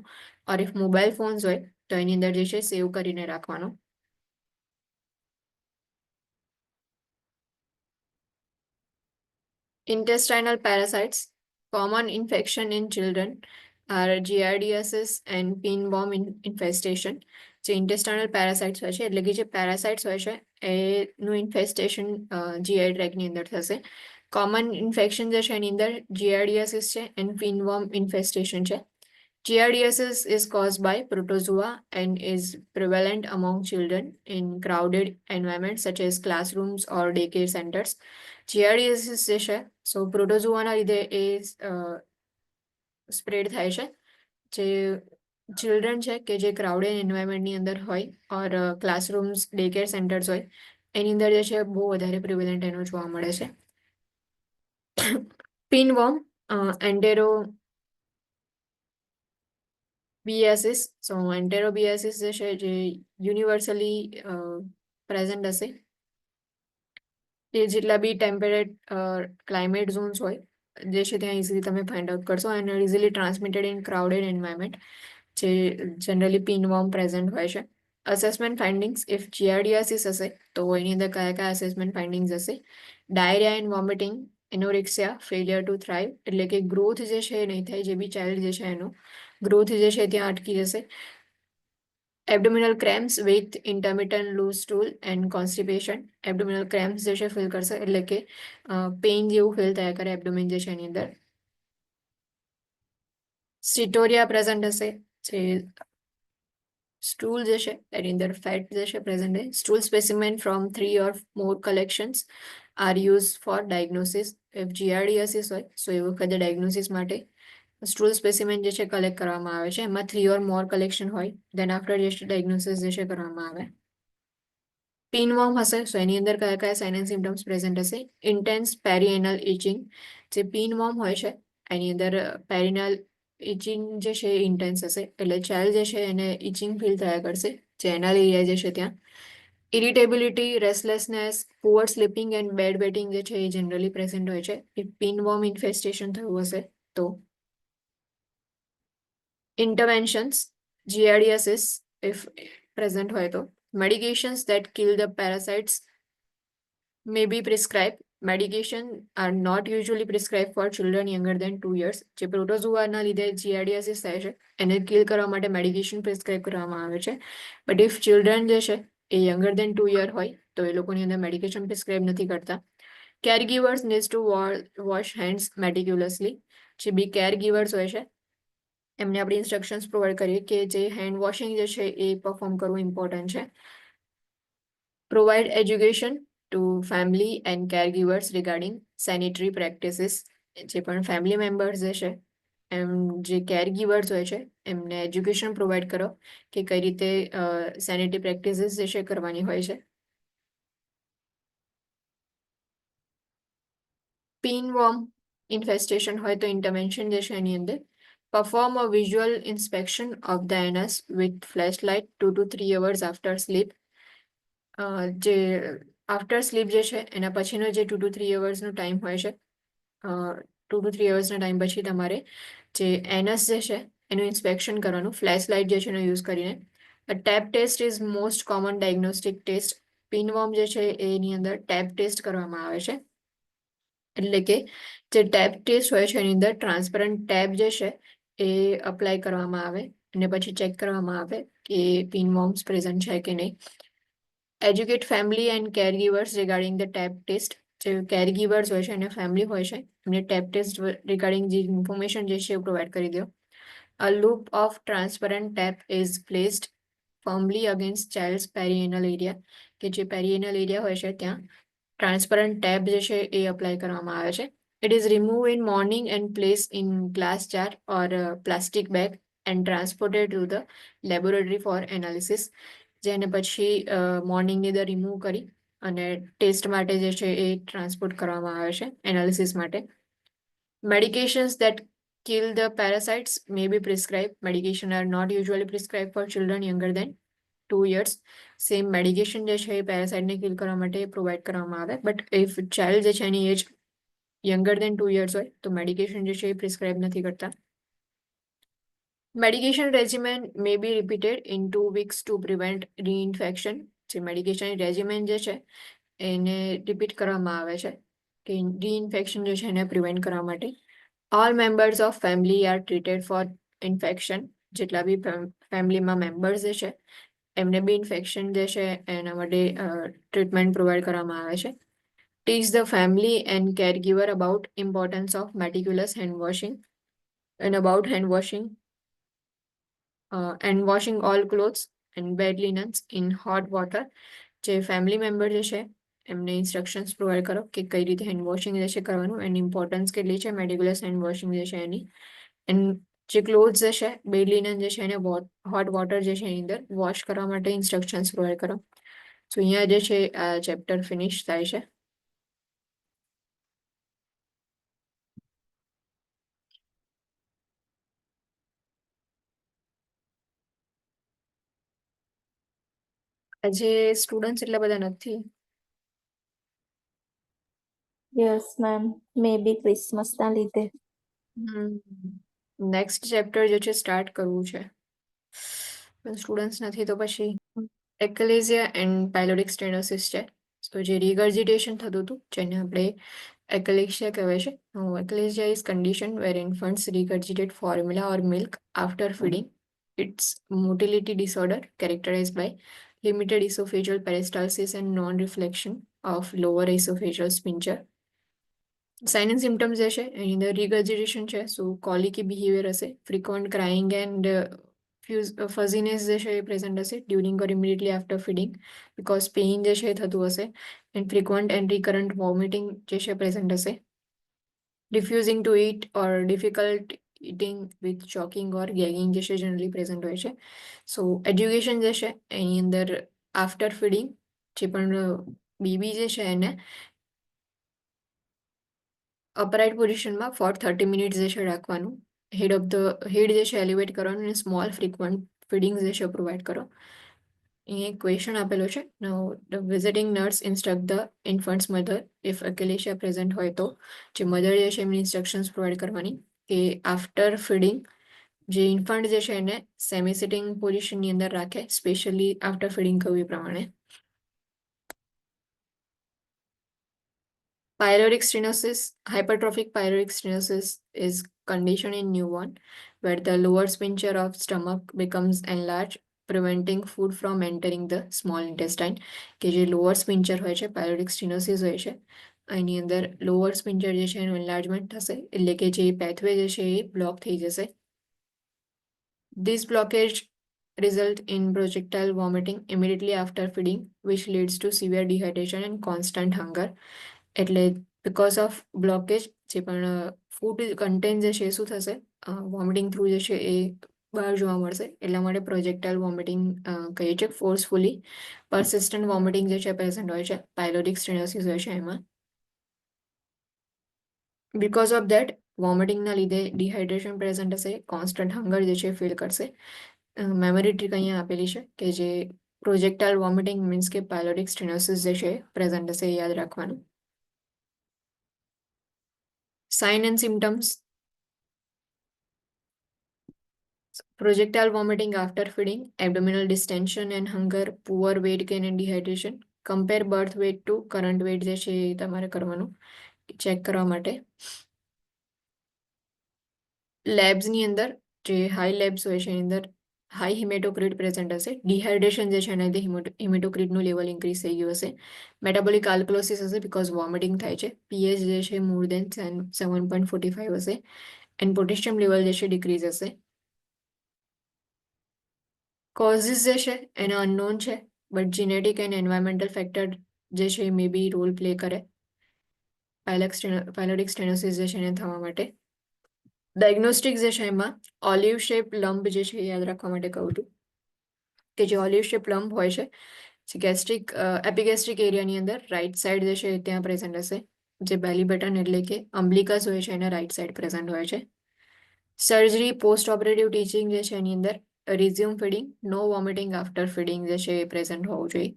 ઓર ઇફ મોબાઈલ ફોન્સ હોય તો એની અંદર જે છે સેવ કરીને રાખવાનો. Intestinal parasites: common infection in children are giardiasis and pinworm infestation. જે intestinal parasites હોય છે એટલે કે જે parasites હોય છે એનું ઇન્ફેસ્ટેશન જીઆઈ ટ્રેકની અંદર થશે. કોમન ઇન્ફેક્શન જે છે એની અંદર giardiasis છે એન્ડ pinworm infestation છે. Giardiasis is caused by protozoa and is prevalent among children in crowded environments such as classrooms or daycare centers. Giardiasis જે છે સો પ્રોટોઝોઆના લીધે એ સ્પ્રેડ થાય છે. જે ચિલ્ડ્રન છે કે જે ક્રાઉડેડ એન્વાયરમેન્ટની અંદર હોય ઓર ક્લાસરૂમ્સ ડે કેર સેન્ટર્સ હોય એની અંદર જે છે બહુ વધારે પ્રિવેલન્ટ એનું જોવા મળે છે. પિનવોર્મ એન્ટેરોબિયાસિસ સો એન્ટેરોબિયાસિસ જે છે જે યુનિવર્સલી પ્રેઝન્ટ હશે એ જેટલા બી ટેમ્પરેટ ક્લાઇમેટ ઝોન્સ હોય જે છે ત્યાં ઇઝીલી તમે ફાઇન્ડ આઉટ કરશો અને easily transmitted in crowded environment જે જનરલી પિનવોર્મ પ્રેઝન્ટ હોય છે. અસેસમેન્ટ ફાઇન્ડિંગ્સ: ઇફ જીઆરડીઆસીસ હશે તો એની અંદર કયા કયા અસેસમેન્ટ ફાઇન્ડિંગ્સ હશે? Diarrhoea and vomiting, anorexia, failure to thrive એટલે કે ગ્રોથ જે છે એ નહીં થાય, જે બી ચાઇલ્ડ જે છે એનો ગ્રોથ જે છે ત્યાં અટકી જશે. Abdominal cramps with intermittent loose stool and constipation. Abdominal cramps જે છે ફીલ કરશે એટલે કે પેઇન જેવું ફીલ થયા કરે એબડોમિન જે છે એની અંદર. સ્ટિટોરિયા પ્રેઝન્ટ હશે જે સ્ટૂલ જે છે એની અંદર ફેટ જે છે પ્રેઝન્ટ છે. Stool specimen from 3 or more collections are use for diagnosis. If giardiasis હોય સો એ વખતે ડાયગ્નોસિસ માટે સ્ટૂલ સ્પેસિમેન જે છે કલેક્ટ કરવામાં આવે છે. એમાં 3 or more કલેક્શન હોય દેન આફ્ટર જે છે ડાયગ્નોસિસ જે છે કરવામાં આવે. પિનવોર્મ હશે સો એની અંદર કયા કયા સાઇન એન્ડ સિમ્ટમ્સ પ્રેઝન્ટ હશે? Intense perianal itching. જે પિનવોર્મ હોય છે એની અંદર પેરીનલ ઇચિંગ જે છે એ ઇન્ટેન્સ હશે એટલે ચાઇલ્ડ જે છે એને ઇચિંગ ફીલ થયા કરશે જે એનલ એરિયા જે છે ત્યાં. Irritability, restlessness, poor sleeping and bed wetting જે છે એ જનરલી પ્રેઝન્ટ હોય છે ઇફ પિનવોર્મ ઇન્ફેસ્ટેશન થયું હશે તો. ઇન્ટરવેન્શન્સ: જીઆરડીએસિસ ઇફ પ્રેઝન્ટ હોય તો medications that kill the parasites may be prescribed. Medication are not usually prescribed for children younger than 2 years. જે પ્રોટોઝોઆના લીધે જીઆરડીએસિસ થાય છે એને કિલ કરવા માટે મેડિકેશન પ્રિસ્ક્રાઇબ કરવામાં આવે છે બટ ઇફ ચિલ્ડ્રન જે છે એ યંગર દેન 2 year હોય તો એ લોકોની અંદર મેડિકેશન પ્રિસ્ક્રાઇબ નથી કરતા. Care givers needs to wash hands meticulously. જે બી કેર ગીવર્સ હોય છે એમને આપણે ઇન્સ્ટ્રક્શન્સ પ્રોવાઈડ કરીએ કે જે હેન્ડ વોશિંગ જે છે એ પરફોર્મ કરવું ઇમ્પોર્ટન્ટ છે. Provide education to family and care givers regarding sanitary practices. જે પણ ફેમિલી મેમ્બર્સ જે છે એમ જે કેર ગીવર્સ હોય છે એમને એજ્યુકેશન પ્રોવાઈડ કરો કે કઈ રીતે સેનિટરી પ્રેક્ટિસીસ જે છે કરવાની હોય છે. પિનવોર્મ ઇન્ફેસ્ટેશન હોય તો ઇન્ટરવેન્શન જે છે એની અંદર perform a visual inspection of the anus with flashlight 2 to 3 hours after sleep. જે આફ્ટર સ્લીપ જે છે એના પછીનો જે 2 to 3 hours ટાઈમ હોય છે 2 to 3 hours ટાઈમ પછી તમારે જે એનસ જે છે એનું ઇન્સ્પેક્શન કરવાનું ફ્લેશ લાઇટ જે છે એનો યુઝ કરીને. Tape test is most common diagnostic test. Pinworm જે છે એની અંદર ટેપ ટેસ્ટ કરવામાં આવે છે. એટલે કે જે ટેપ ટેસ્ટ હોય છે એની અંદર ટ્રાન્સપરન્ટ ટેબ જે છે એ અપ્લાય કરવામાં આવે અને પછી ચેક કરવામાં આવે કે પિનવોર્મ્સ પ્રેઝન્ટ છે કે નહીં. Educate family and care givers regarding the tape test. જે કેર ગીવર્સ હોય છે અને ફેમિલી હોય છે એમને ટેપ ટેસ્ટ રિગાર્ડિંગ જે ઇન્ફોર્મેશન જે છે એ પ્રોવાઈડ કરી દો. A loop of transparent tap is placed firmly against child's perianal area. કે જે પેરિએનલ એરિયા હોય છે ત્યાં ટ્રાન્સપરન્ટ ટેબ જે છે એ અપ્લાય કરવામાં આવે છે. It is remove in morning and place in glass jar or plastic bag and transported to the laboratory for analysis. જેને પછી મોર્નિંગની અંદર રિમૂવ કરી અને ટેસ્ટ માટે જે છે એ ટ્રાન્સપોર્ટ કરવામાં આવે છે એનાલિસિસ માટે. Medications that kill the parasites may be prescribed. Medication are not usually prescribed for children younger than 2 years. Same medication જે છે એ પેરાસાઇટને કિલ કરવા માટે પ્રોવાઈડ કરવામાં આવે. બટ ઇફ ચાઇલ્ડ જે છે એની એજ યંગર દેન 2 years હોય તો મેડિકેશન જે છે એ પ્રિસ્ક્રાઇબ નથી કરતા. Medication regimen may be repeated in 2 weeks to prevent reinfection. જે મેડિકેશન રેજિમેન જે છે એને રિપીટ કરવામાં આવે છે કે રીઇન્ફેક્શન જે છે એને પ્રિવેન્ટ કરવા માટે. All members of family are treated for infection. જેટલા બી ફેમિલીમાં મેમ્બર્સ જે છે એમને બી ઇન્ફેક્શન જે છે એના માટે ટ્રીટમેન્ટ પ્રોવાઈડ કરવામાં આવે છે. Teach the family and care giver about importance of meticulous hand washing and about hand washing and washing all clothes and bed linens in hot water. જે ફેમિલી મેમ્બર જે છે એમને ઇન્સ્ટ્રક્શન્સ પ્રોવાઈડ કરો કે કઈ રીતે હેન્ડ વોશિંગ જે છે કરવાનું એની ઇમ્પોર્ટન્સ કેટલી છે મેટિક્યુલસ હેન્ડ વોશિંગ જે છે એની. એન્ડ જે ક્લોથ્સ જે છે બેડ લિનન જે છે એને હોટ વોટર જે છે એની અંદર વોશ કરવા માટે ઇન્સ્ટ્રક્શન્સ પ્રોવાઈડ કરો. સો અહીંયા જે છે આ ચેપ્ટર ફિનિશ થાય છે. આજે સ્ટુડન્ટ્સ એટલા બધા નથી. યસ મેમ, મે બી ક્રિસમસના લીધે. નેક્સ્ટ ચેપ્ટર જે છે સ્ટાર્ટ કરવું છે પણ સ્ટુડન્ટ્સ નથી તો પછી એક્લેઝિયા એન્ડ પાયલોરિક સ્ટેનોસિસ છે. તો જે રિગર્જિટેશન થતું હતું જેને આપણે એક્લેઝિયા કહેવાય છે. Achalasia is condition where infants regurgitate formula or milk after feeding. It's motility disorder characterize by limited esophageal peristalsis and non-reflection of lower esophageal sphincter. Sign and symptoms જે છે એની અંદર રિગર્જિટેશન છે. સો કોલિકી બિહેવિયર હશે. Frequent crying and fussiness જે છે એ present હશે during or immediately after feeding because pain જે છે એ થતું હશે. And frequent and recurrent vomiting જે છે પ્રેઝન્ટ હશે. Refusing to eat or difficult eating with choking or gagging જે છે જનરલી પ્રેઝન્ટ હોય છે. સો એજ્યુકેશન જે છે એની અંદર આફ્ટર ફીડિંગ જે પણ બેબી જે છે એને અપરાઇટ પોઝિશનમાં ફોર 30 મિનિટ્સ જે છે રાખવાનું. હેડ જે છે એલિવેટ કરવાનું અને સ્મોલ ફ્રીક્વન્ટ ફીડિંગ જે છે પ્રોવાઈડ કરો. અહીંયા એક ક્વેશ્ચન આપેલો છે. The visiting nurse instruct the infant's mother if achalasia present હોય તો જે મધર જે છે એમની ઇન્સ્ટ્રક્શન્સ પ્રોવાઈડ કરવાની કે આફ્ટર ફીડિંગ જે ઇન્ફન્ટ જે છે એને સેમી સિટિંગ પોઝિશનની અંદર રાખે સ્પેશિયલી આફ્ટર ફીડિંગ કહ્યું એ પ્રમાણે. Pyloric stenosis, hypertrophic pyloric stenosis is condition in newborn where the lower sphincter of stomach becomes enlarged, preventing food from entering the small intestine. કે જે લોઅર સ્પિન્ચર હોય છે પાયલોરિક સ્ટીનોસિસ હોય છે એની અંદર લોઅર સ્પિન્ચર જે છે એનું એન્લાર્જમેન્ટ થશે એટલે કે જે પેથવે જે છે એ બ્લોક થઈ જશે. This blockage result in projectile vomiting immediately after feeding, which leads to severe dehydration and constant hunger. એટલે because of blockage જે પણ ફૂડ કન્ટેન્ટ જે છે શું થશે વોમિટિંગ થ્રુ જે છે એ બહાર જોવા મળશે એટલા માટે પ્રોજેક્ટાઇલ વોમિટિંગ કહીએ છીએ ફોર્સફુલી પરસિસ્ટન્ટ વોમિટિંગ જે છે પ્રેઝન્ટ હોય છે પાયલોરિક સ્ટેનોસિસ હોય છે એમાં બિકોઝ ઓફ દેટ વોમિટિંગના લીધે ડિહાઇડ્રેશન પ્રેઝન્ટ હશે કોન્સ્ટન્ટ હંગર જે છે ફીલ કરશે મેમરી ટ્રીક અહીંયા આપેલી છે કે જે પ્રોજેક્ટાઇલ વોમિટિંગ મીન્સ કે પાયલોરિક સ્ટેનોસિસ જે છે પ્રેઝન્ટ હશે એ યાદ રાખવાનું sign and symptoms projectile vomiting after feeding, abdominal distension and hunger, poor weight gain and dehydration. Compare birth weight to current weight જે છે એ તમારે કરવાનું ચેક કરવા માટે લેબ્સની અંદર જે હાઈ લેબ્સ હોય છે એની અંદર હાઈ હિમેટોક્રિટ પ્રેઝન્ટ હશે ડિહાઇડ્રેશન જે છે એના લીધે હિમેટોક્રિટનું લેવલ ઇન્ક્રીઝ થઈ ગયું હશે મેટાબોલિક આલ્કલોસિસ હશે બિકોઝ વોમિટિંગ થાય છે પીએચ જે છે મોર દેન 7.45 હશે એન્ડ પોટેશિયમ લેવલ જે છે ડિક્રીઝ હશે કોઝિસ જે છે એના અનનોન છે but genetic and environmental factor જે છે એ મે બી રોલ પ્લે કરે પાયલોરિક સ્ટેનોસિસ જે છે એને થવા માટે ડાયગ્નોસ્ટિક જે છે એમાં ઓલિવ શેપ લંબ જે છે એ યાદ રાખવા માટે કહું છું કે જે ઓલિવ શેપ લંબ હોય છે જે ગેસ્ટ્રિક એપિગેસ્ટ્રિક એરિયાની અંદર રાઈટ સાઈડ જે છે ત્યાં પ્રેઝન્ટ હશે જે બેલી બટન એટલે કે અમ્બલિકસ હોય છે એના રાઈટ સાઈડ પ્રેઝન્ટ હોય છે સર્જરી પોસ્ટ ઓપરેટિવ ટીચિંગ જે છે એની અંદર રિઝ્યુમ ફીડિંગ નો વોમિટિંગ આફ્ટર ફીડિંગ જે છે એ પ્રેઝન્ટ હોવું જોઈએ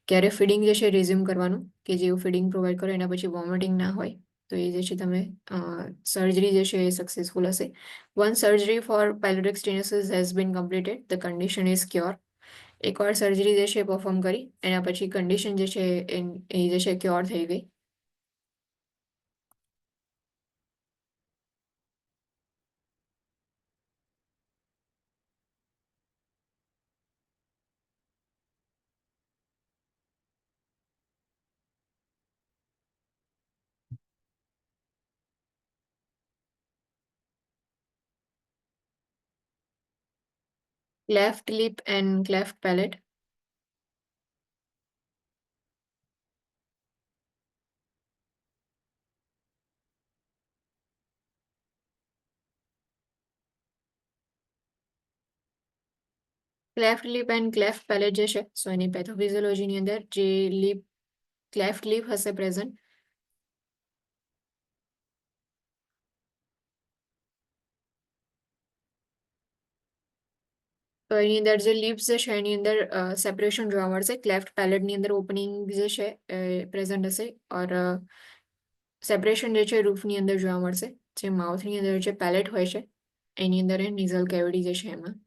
ક્યારે ફીડિંગ જે છે રિઝ્યુમ કરવાનું કે જેવું ફીડિંગ પ્રોવાઈડ કરો એના પછી વોમિટિંગ ના હોય તો એ જે છે તમે સર્જરી જે છે એ સક્સેસફુલ હશે one surgery for pyloric stenosis has been completed the condition is cure એકવાર સર્જરી જે છે એ પરફોર્મ કરી એના પછી કન્ડિશન જે છે એ જે છે ક્યોર થઈ ગઈ cleft lip and cleft palate. Cleft lip and cleft palate જે છે સો એની પેથોફિઝિયોલોજીની અંદર જે લિપ ક્લેફ્ટ લિપ હશે પ્રેઝન્ટ તો એની અંદર જે લિપ્સ જે છે એની અંદર સેપરેશન જોવા મળશે ક્લેફ્ટ પેલેટની અંદર ઓપનિંગ જે છે પ્રેઝન્ટ હશે ઓર સેપરેશન જે છે રૂફની અંદર જોવા મળશે જે માઉથની અંદર જે પેલેટ હોય છે એની અંદર નીઝલ કેવિટી જે છે એમાં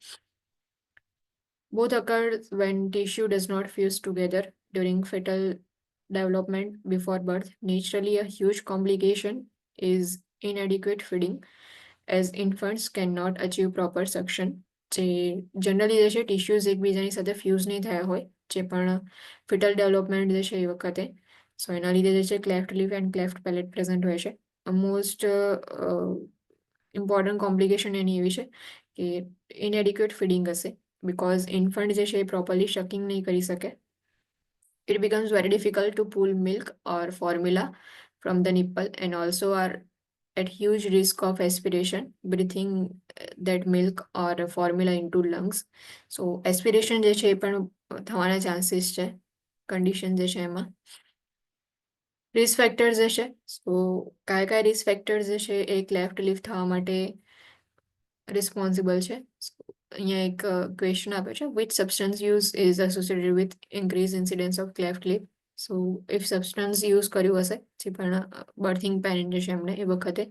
Both occur when tissue does not fuse together during fetal development before birth. Naturally, a huge complication is inadequate feeding, as infants cannot achieve proper suction. જે જનરલી જે છે ટિશ્યુઝ એકબીજાની સાથે ફ્યુઝ નહીં થયા હોય જે પણ ફિટલ ડેવલપમેન્ટ જે છે એ વખતે સો એના લીધે જે છે cleft lip and cleft palate present હોય છે મોસ્ટ ઇમ્પોર્ટન્ટ કોમ્પ્લિકેશન એની એવી છે કે ઇનએડિક્વેટ ફીડિંગ હશે because infant જે છે એ properly sucking નહીં કરી શકે it becomes very difficult to pull milk or formula from the nipple and also are at huge risk of aspiration breathing that milk or formula into lungs so aspiration જે છે એ પણ થવાના chances છે condition જે છે એમાં risk factors જે છે સો કયા રિસ્ક ફેક્ટર્સ જે છે એ ક્લેફ્ટ લિપ થવા માટે રિસ્પોન્સિબલ છે અહીંયા એક ક્વેશ્ચન આપ્યો છે which substance use is associated with increased incidence of cleft lip so if substance use કર્યું હશે જે પણ બર્થિંગ પેરેન્ટ છે એમણે એ વખતે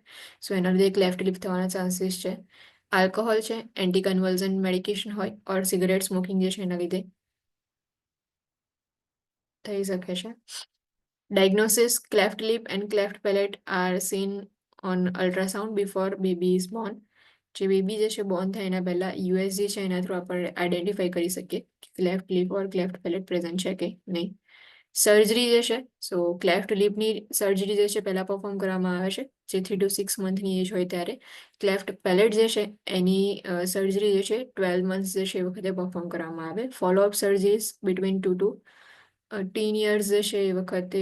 સો એના લીધે ક્લેફ્ટ લિપ થવાના ચાન્સીસ છે આલ્કોહોલ છે એન્ટી કન્વલ્ઝન મેડિકેશન હોય ઓર સિગરેટ સ્મોકિંગ જે છે એના લીધે થઈ શકે છે diagnosis cleft lip and cleft palate are seen on ultrasound before baby is born જે બેબી જે છે બોર્ન થાય એના પહેલા યુએસજી છે એના થ્રુ આપણે આઈડેન્ટિફાઈ કરી શકીએ કે ક્લેફ્ટ લિપ ઓર ક્લેફ્ટ પેલેટ પ્રેઝન્ટ છે કે નહીં સર્જરી જે છે, સો ક્લેફ્ટ લિપની સર્જરી જે છે પહેલા પરફોર્મ કરવામાં આવે છે, જે 3 to 6 મંથની એજ હોય ત્યારે. ક્લેફ્ટ પેલેટ જે છે એની સર્જરી જે છે 12 મંથ્સ જે છે એ વખતે પરફોર્મ કરવામાં આવે. Follow up surgeries between 2 to 10 years જે છે એ વખતે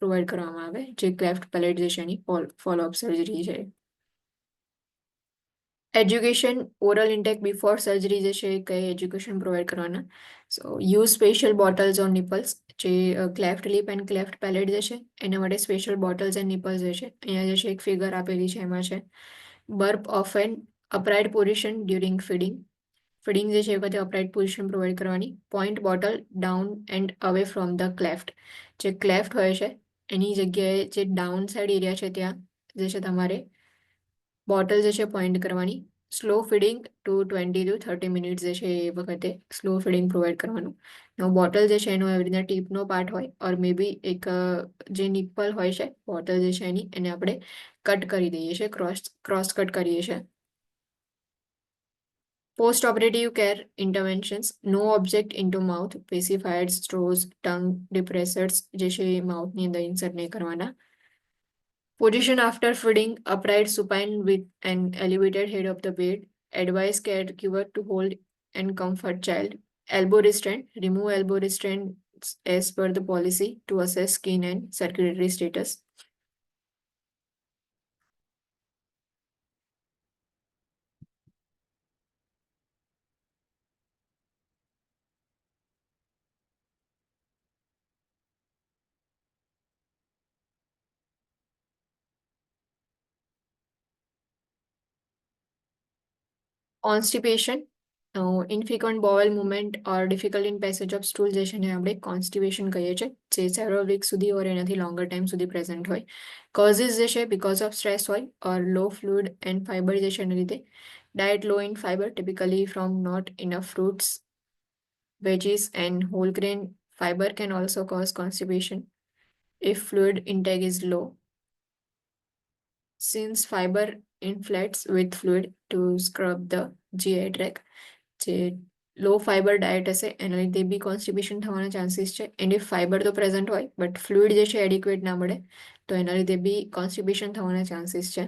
પ્રોવાઈડ કરવામાં આવે, જે ક્લેફ્ટ પેલેટ જે છે એની ફોલોઅપ સર્જરી છે. Education, oral intake before surgery જે છે એ કઈ એજ્યુકેશન પ્રોવાઈડ કરવાના. So use special bottles or nipples, જે cleft lip and cleft palate જે છે એના માટે સ્પેશિયલ બોટલ્સ એન્ડ નિપલ્સ જે છે અહીંયા જે છે એક ફિગર આપેલી છે એમાં છે. Burp of an upright position during feeding. Feeding જે છે એ વખતે અપરાઇટ પોઝિશન પ્રોવાઈડ કરવાની. Point bottle down and away from the cleft. જે ક્લેફ્ટ હોય છે એની જગ્યાએ જે ડાઉન સાઈડ એરિયા છે ત્યાં જે છે તમારે બોટલ જે છે પોઈન્ટ કરવાની. Slow feeding to 20 to 30 minutes જે છે એ વખતે સ્લો ફીડિંગ પ્રોવાઈડ કરવાનું. બોટલ જે છે એનો એવી રીતના ટીપનો પાર્ટ હોય ઓર મે બી એક જે નિપ્પલ હોય છે બોટલ જે છે એની એને આપણે કટ કરી દઈએ છીએ, ક્રોસ કટ કરીએ છીએ. પોસ્ટ ઓપરેટિવ કેર ઇન્ટરવેન્શન્સ, નો ઓબ્જેક્ટ ઇન્ટુ માઉથ, પેસિફાયર્સ, સ્ટ્રોઝ, ટંગ ડિપ્રેસર્સ જે છે એ માઉથની અંદર ઇન્સર્ટ નહીં કરવાના. Position after feeding, upright supine with an elevated head of the bed. Advise caregiver to hold and comfort child. Elbow restraint, remove elbow restraints as per the policy to assess skin and circulatory status. Constipation, infrequent bowel movement or difficult in passage of stool જે છે ને આપણે constipation કહીએ છીએ, જે several week સુધી or એનાથી longer time સુધી પ્રેઝન્ટ હોય. કોઝિસ જે છે બીકોઝ ઓફ સ્ટ્રેસ હોય or low fluid and fibre જે છે એના લીધે. Diet low in fibre, typically from not enough fruits, veggies and whole grain fiber can also cause constipation if fluid intake is low. Since fiber inflates with fluid to scrub the GI tract, જે લો fibre diet હશે એના લીધે બી constipation થવાના chances છે. એની fibre તો present હોય બટ ફ્લુઇડ જે છે એડિક્વેટ ના મળે તો એના લીધે બી કોન્સ્ટિપેશન થવાના ચાન્સીસ છે.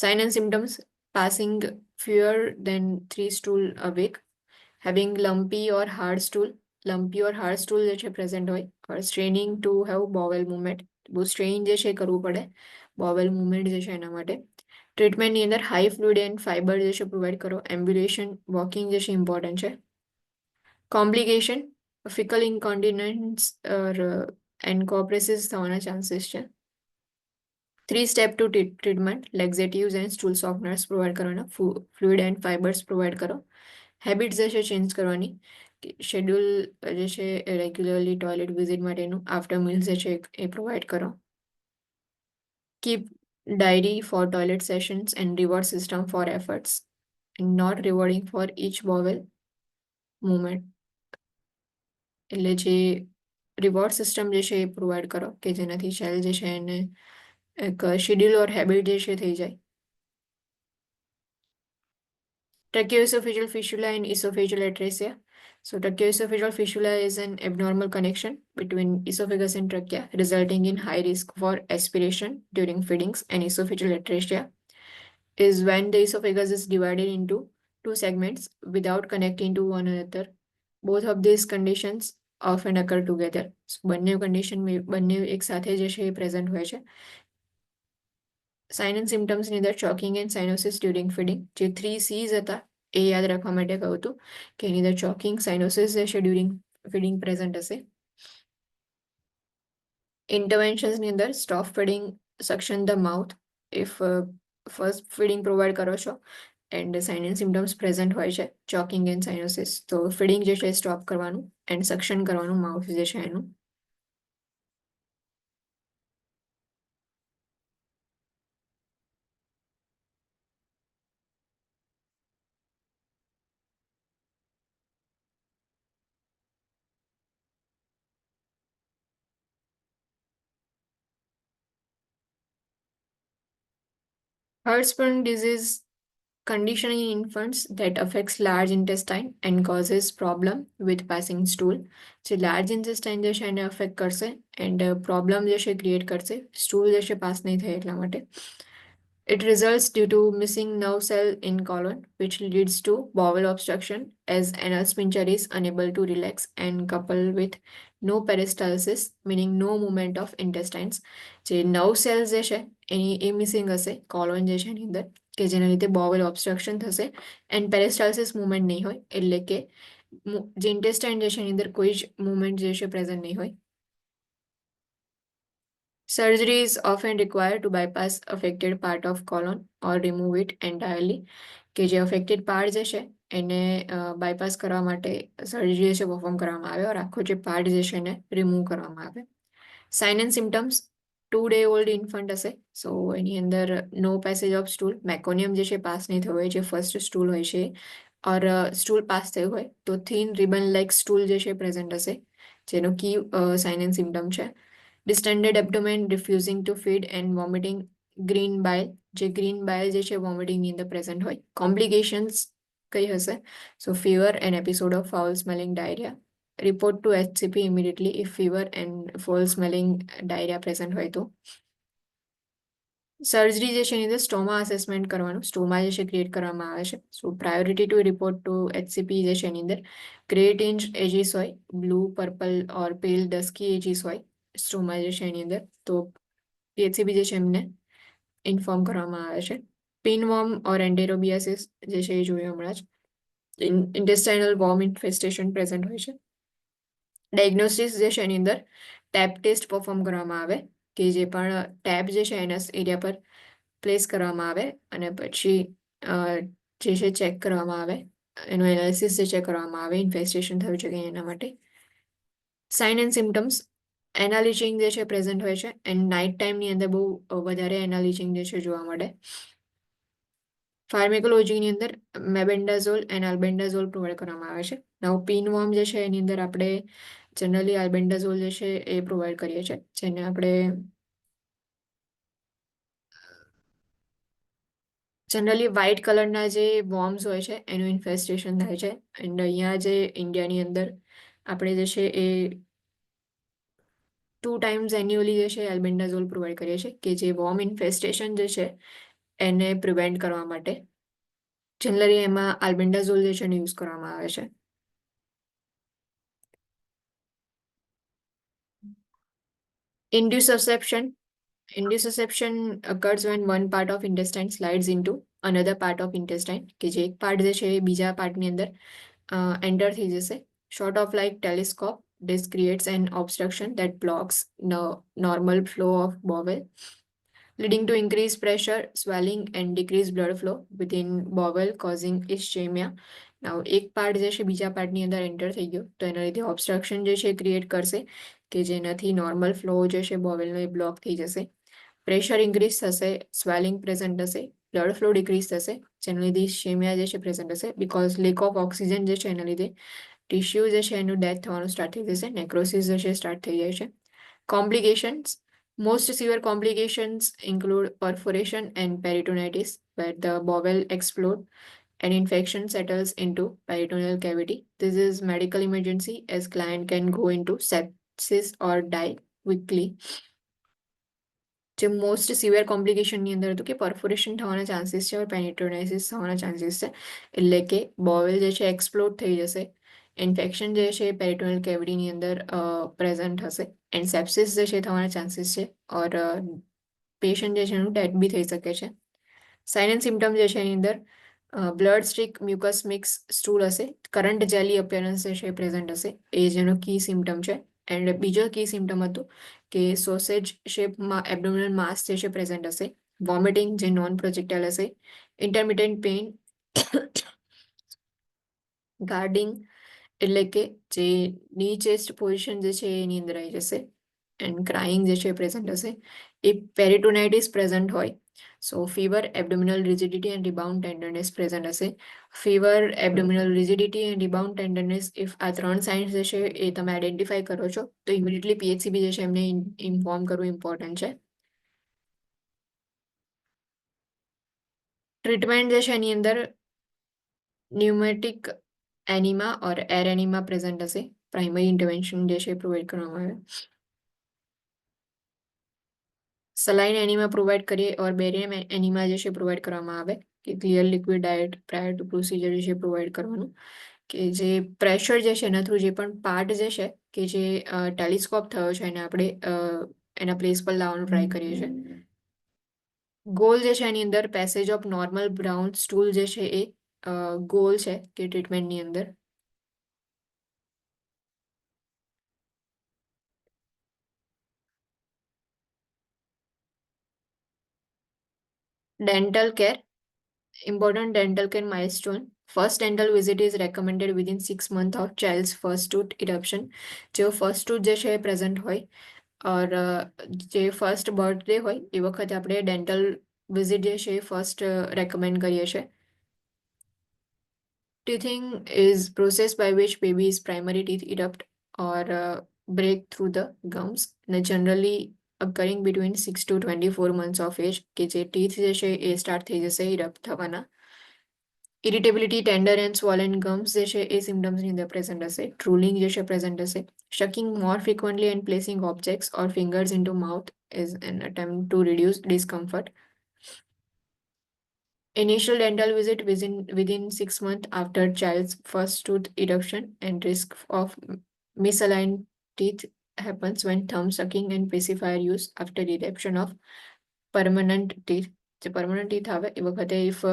Sign and symptoms, passing fewer than 3 stool a week, having lumpy or hard stool જે છે પ્રેઝન્ટ હોય, or straining to have bowel movement, બહુ સ્ટ્રેઇન જે છે કરવું પડે બોવેલ મુવમેન્ટ જે છે એના માટે. ટ્રીટમેન્ટની અંદર હાઈ ફ્લુઇડ એન્ડ ફાઈબર જે છે પ્રોવાઈડ કરો. એમ્બ્યુલેશન, વોકિંગ જે છે ઇમ્પોર્ટન્ટ છે. કોમ્પ્લિકેશન, ફિકલ ઇન્કોન્ટિનન્સ એન્ડ કોપ્રેસિસ થવાના ચાન્સીસ છે. 3 step to treatment, laxatives and stool softeners provide કરવાના. ફ્લુઇડ એન્ડ ફાઈબર્સ પ્રોવાઈડ કરો. હેબિટ્સ જે છે ચેન્જ કરવાની. શેડ્યુલ જે છે રેગ્યુલરલી ટોયલેટ વિઝિટ માટેનું આફ્ટર મીલ્સ જે છે એ પ્રોવાઈડ કરો. Keep diary for toilet sessions and reward system for efforts, and not rewarding for each bowel movement. એટલે જે રિવોર્ડ સિસ્ટમ જે છે એ પ્રોવાઈડ કરો કે જેનાથી ચાઇલ્ડ જે છે એને એક શેડ્યુલ ઓર હેબિટ જે છે થઈ જાય. Tracheoesophageal fistula and esophageal atresia. So tracheoesophageal fistula is an abnormal connection between esophagus and trachea, resulting in high risk for aspiration during feedings. And esophageal atresia is when the esophagus is divided into two segments without connecting to one another. Both of these conditions often occur together. So, બંને condition બંને એક સાથે જે છે એ present હોય છે. Sign and સિમ્ટમ્સની અંદર choking and સાઇનોસિસ during feeding, જે 3 C's હતા એ યાદ રાખવા માટે કહ્યું હતું કે એની અંદર ચોકિંગ, સાઇનોસિસ જે છે ડ્યુરિંગ ફીડિંગ પ્રેઝન્ટ હશે. ઇન્ટરવેન્શન્સની અંદર stop feeding, suction the mouth if first feeding provide કરો છો and sign and symptoms present હોય છે ચોકિંગ એન્ડ સાઇનોસિસ, તો ફીડિંગ જે છે સ્ટોપ કરવાનું એન્ડ સક્શન કરવાનું માઉથ જે છે એનું. હર્ટ્સબર્ન disease condition in infants that affects large intestine and causes problem with passing stool. જે લાર્જ ઇન્ટેસ્ટાઇન જે છે એને અફેક્ટ કરશે એન્ડ પ્રોબ્લેમ જે છે ક્રિએટ કરશે સ્ટૂલ જે છે પાસ નહીં થાય એટલા માટે. It results due to missing nerve cell in colon, which leads to bowel obstruction as anal sphincter is unable to relax and coupled with no peristalsis, meaning no movement of intestines. જે nerve cells જે છે એ missing હશે colon જે છે એની અંદર કે જેના લીધે બોવેલ ઓબ્સ્ટ્રક્શન થશે એન્ડ પેરિસ્ટાલ્સિસ મુવમેન્ટ નહીં હોય એટલે કે જે ઇન્ટેસ્ટાઇન જે છે એની અંદર કોઈ જ મુવમેન્ટ જે છે પ્રેઝન્ટ નહીં હોય. Surgery is often required to bypass affected part of colon or remove it entirely. કે જે affected part જે છે એને bypass કરવા માટે સર્જરી જે છે પરફોર્મ કરવામાં આવે ઓર આખો જે પાર્ટ જે છે એને રિમૂવ કરવામાં આવે. Sign and symptoms 2 day old infant હશે સો એની અંદર no passage of stool meconium જે છે પાસ નહીં થયું હોય જે ફર્સ્ટ સ્ટૂલ હોય છે ઓર સ્ટૂલ પાસ થયું હોય તો થીન રિબન લાઇક સ્ટૂલ જે છે પ્રેઝન્ટ હશે જેનો કી સાઇન એન્ડ સિમ્ટમ છે. Distended abdomen, refusing to feed and vomiting green bile. જે green bile જે છે vomiting ની અંદર present હોય. Complications કઈ હશે? So fever and episode of foul smelling diarrhea. Report to HCP immediately if fever and foul smelling diarrhea present હોય તો. સર્જરી જે છે એની અંદર સ્ટોમા અસેસમેન્ટ કરવાનું સ્ટોમા જે છે ક્રિએટ કરવામાં આવે છે so priority to report to HCP જે છે એની અંદર ગ્રે ટિન્જ એજીસ હોય blue purple or pale dusky edges હોય સ્ટોમા જે છે એની અંદર તો HCP જે છે એમને ઇન્ફોર્મ કરવામાં આવે છે. પિનવોર્મ ઓર એન્ટેરોબિયાસિસ જે છે એ જોયું હમણાં જ ઇન્ટેસ્ટાઇનલ વોર્મ ઇન્ફેસ્ટેશન પ્રેઝન્ટ હોય છે. ડાયગ્નોસિસ જે છે એની અંદર ટેપ ટેસ્ટ પરફોર્મ કરવામાં આવે કે જે પણ ટેપ જે છે એના એરિયા પર પ્લેસ કરવામાં આવે અને પછી જે છે ચેક કરવામાં આવે એનું એનાલિસિસ જે ચેક કરવામાં આવે ઇન્ફેસ્ટેશન થયું છે કે એના માટે. સાઇન એન્ડ સિમ્ટમ્સ એનાલિચિંગ જે છે પ્રેઝન્ટ હોય છે એન્ડ નાઇટ ટાઈમની અંદર બહુ વધારે એનાલિચિંગ જે છે જોવા મળે. ફાર્મેકોલોજીની અંદર મેબેન્ડાઝોલ એન્ડ આલ્બેન્ડાઝોલ પ્રોવાઈડ કરવામાં આવે છે. નવ પિનવોર્મ જે છે એની અંદર આપણે જનરલી આલ્બેન્ડાઝોલ જે છે એ પ્રોવાઈડ કરીએ છીએ જેને આપણે જનરલી વ્હાઇટ કલરના જે વોર્મ્સ હોય છે એનું ઇન્ફેસ્ટેશન થાય છે એન્ડ અહીંયા જે ઇન્ડિયાની અંદર આપણે જે છે એ 2 times એન્યુઅલી જે છે આલ્બેન્ડાઝોલ પ્રોવાઈડ કરીએ છીએ કે જે વોર્મ ઇન્ફેસ્ટેશન જે છે એને પ્રિવેન્ટ કરવા માટે જનરલી એમાં આલ્બેન્ડાઝોલ જે છે એને યુઝ કરવામાં આવે છે. Induciception. Induciception occurs when one part of intestine slides into another part of intestine કે જે એક પાર્ટ જે છે એ બીજા પાર્ટની અંદર એન્ટર થઈ જશે. Short of like telescope, this creates an obstruction that blocks the normal flow of bowel, leading to increased pressure, swelling, and decreased blood flow within bowel, causing ischemia. Now, એક part જે છે બીજા પાર્ટની અંદર enter થઈ ગયો તો એના લીધે ઓબ્સ્ટ્રક્શન જે છે ક્રિએટ કરશે કે જેનાથી નોર્મલ ફ્લો જે છે બોવેલનો એ બ્લોક થઈ જશે. પ્રેશર ઇન્ક્રીઝ થશે, સ્વેલિંગ પ્રેઝન્ટ હશે, બ્લડ ફ્લો ડિક્રીઝ થશે જેના લીધે ઇસ્ચેમિયા જે છે પ્રેઝન્ટ હશે બીકોઝ લેક ઓફ ઓક્સિજન જે છે એના લીધે ટિશ્યુ જે છે એનું ડેથ થવાનું સ્ટાર્ટ થઈ જશે, નેક્રોસિસ જે છે સ્ટાર્ટ થઈ જાય છે. Complications. Most severe complications include perforation and peritonitis, where the bowel explodes and infection settles into peritoneal cavity. This is medical emergency as client can go into sepsis or die quickly. જે most severe કોમ્પ્લિકેશનની અંદર હતું કે perforation થવાના chances છે ઓર પેનિટ્રોનાઇસિસ થવાના chances છે એટલે કે બોવેલ જે છે એક્સપ્લોડ થઈ જશે ઇન્ફેક્શન જે છે પેરિટોનલ કેવિટીની અંદર પ્રેઝન્ટ હશે એન્ડ સેપ્સિસ જે છે થવાના ચાન્સીસ છે ઓર પેશન્ટ જે છે એનું ડેથ બી થઈ શકે છે. સાઇન એન્ડ સિમ્ટમ જે છે એની અંદર blood strict mucus mix stool હશે, કરંટ જેલી અપિયરન્સ જે છે એ પ્રેઝન્ટ હશે એ જેનો કી સિમ્ટમ છે. એન્ડ બીજો કી સિમ્ટમ હતું કે સોસેજ શેપમાં એબ્ડોમિનલ માસ જે છે પ્રેઝન્ટ હશે, વોમિટિંગ જે નોન પ્રોજેક્ટાઇલ હશે, ઇન્ટરમિટન્ટ પેઇન, ગાર્ડિંગ એટલે કે જે ની ચેસ્ટ પોઝિશન જે છે એની અંદર આવી જશે એન્ડ ક્રાઇંગ જે છે પ્રેઝન્ટ હશે. એ પેરિટોનાઇટિસ પ્રેઝન્ટ હોય so fever, abdominal rigidity and rebound tenderness present હશે. Fever, abdominal rigidity and rebound tenderness if આ 3 સાઇન્સ જે છે એ તમે આઈડેન્ટિફાઈ કરો છો તો ઇમિડિયેટલી PHCP જે છે એમને ઇન્ફોર્મ કરવું ઇમ્પોર્ટન્ટ છે. ટ્રીટમેન્ટ જે છે એની અંદર ન્યુમેટિક એનિમા ઓર એર એનિમા પ્રેઝન્ટ હશે. પ્રાઇમરી ઇન્ટરવેન્શન જે છે પ્રોવાઈડ કરવામાં આવે. સલાઇન એનિમા પ્રોવાઈડ કરીએ ઓર બેરિયમ એનિમા જે છે પ્રોવાઈડ કરવામાં આવે કે clear liquid diet prior to procedure જે છે પ્રોવાઈડ કરવાનું, કે જે પ્રેશર જે છે એના થ્રુ જે પણ પાર્ટ જે છે કે જે ટેલિસ્કોપ થયો છે એને આપણે એના પ્લેસ પર લાવવાનું ટ્રાય કરીએ છીએ. ગોલ જે છે એની અંદર passage of normal brown stool જે છે એ ગોલ છે કે ટ્રીટમેન્ટની અંદર. Dental care, important dental care milestone. First dental visit is recommended within 6 months of child's first tooth eruption. જો ફર્સ્ટ tooth જે છે એ પ્રેઝન્ટ હોય ઓર જે ફર્સ્ટ બર્થડે હોય એ વખતે આપણે ડેન્ટલ વિઝિટ જે છે એ ફર્સ્ટ રેકમેન્ડ કરીએ છીએ. Teething is process by which baby's primary teeth erupt or break through the gums, and generally occurring between 6 to 24 months of age, કે જે teeth જે છે એ સ્ટાર્ટ થઈ જશે erupt થવાના. ઇરિટેબિલિટી, ટેન્ડર એન્ડ swollen gums જે છે એ સિમ્ટમ્સની અંદર પ્રેઝન્ટ હશે. ડ્રૂલિંગ જે છે પ્રેઝન્ટ હશે. Sucking more frequently and placing objects or fingers into mouth is an attempt to reduce discomfort. Initial dental visit within 6 months after child's first tooth eruption, and risk of misaligned teeth happens when thumb sucking and pacifier use after eruption of permanent teeth. જે permanent teeth આવે એ વખતે if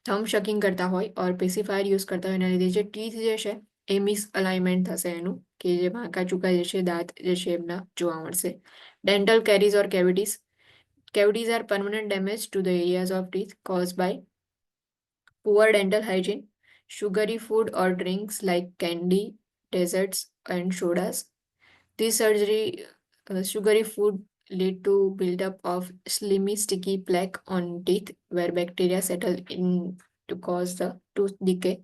thumb શકિંગ કરતા હોય ઓર પેસિફાયર use કરતા હોય એના લીધે જે ટીથ જે છે એ મિસ અલાઇનમેન્ટ થશે એનું, કે જે વાંકા ચૂકા જે છે દાંત જે છે એમના જોવા મળશે. Dental caries or cavities. Cavities are permanent damage to the areas of teeth caused by poor dental hygiene, sugary food or drinks like candy, desserts, and sodas. This sugary food lead to buildup of slimy, sticky plaque on teeth where bacteria settle in to cause the tooth decay.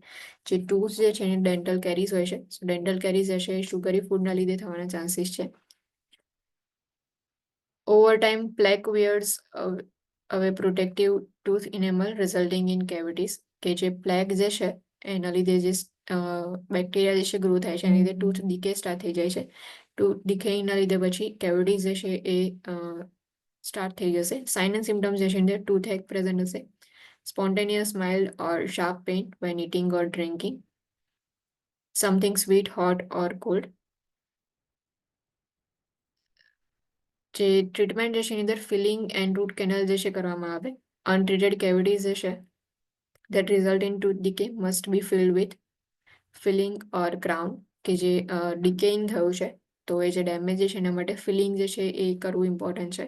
જે tooth જે છે એની dental caries હોય છે, so dental caries જે છે એ sugary food ના લીધે થવાના chances છે. Over time, plaque wears away protective tooth enamel, resulting in cavities. કે જે plaque જે છે એના લીધે જે બેક્ટેરિયા જે છે ગ્રો થાય છે એના લીધે ટૂથ ડીકે સ્ટાર્ટ થઈ જાય છે. ટૂથ ડીકેના લીધે પછી કેવિટીઝ જે છે એ સ્ટાર્ટ થઈ જશે. સાઇન એન્ડ સિમ્ટમ્સ જે છે અંદર ટૂથ એક પ્રેઝન્ટ હશે. Spontaneous mild or sharp pain when eating or drinking. Something sweet, hot or cold. જે ટ્રીટમેન્ટ જે છે એની અંદર ફિલિંગ એન્ડ રૂટ કેનલ જે છે કરવામાં આવે. અનટ્રીટેડ કેવિટીઝ જે છે that result in tooth decay must be filled with filling or crown, કે જે ડિકેઇંગ થયું છે તો એ જે ડેમેજ જે છે એના માટે ફિલિંગ જે છે એ કરવું ઇમ્પોર્ટન્ટ છે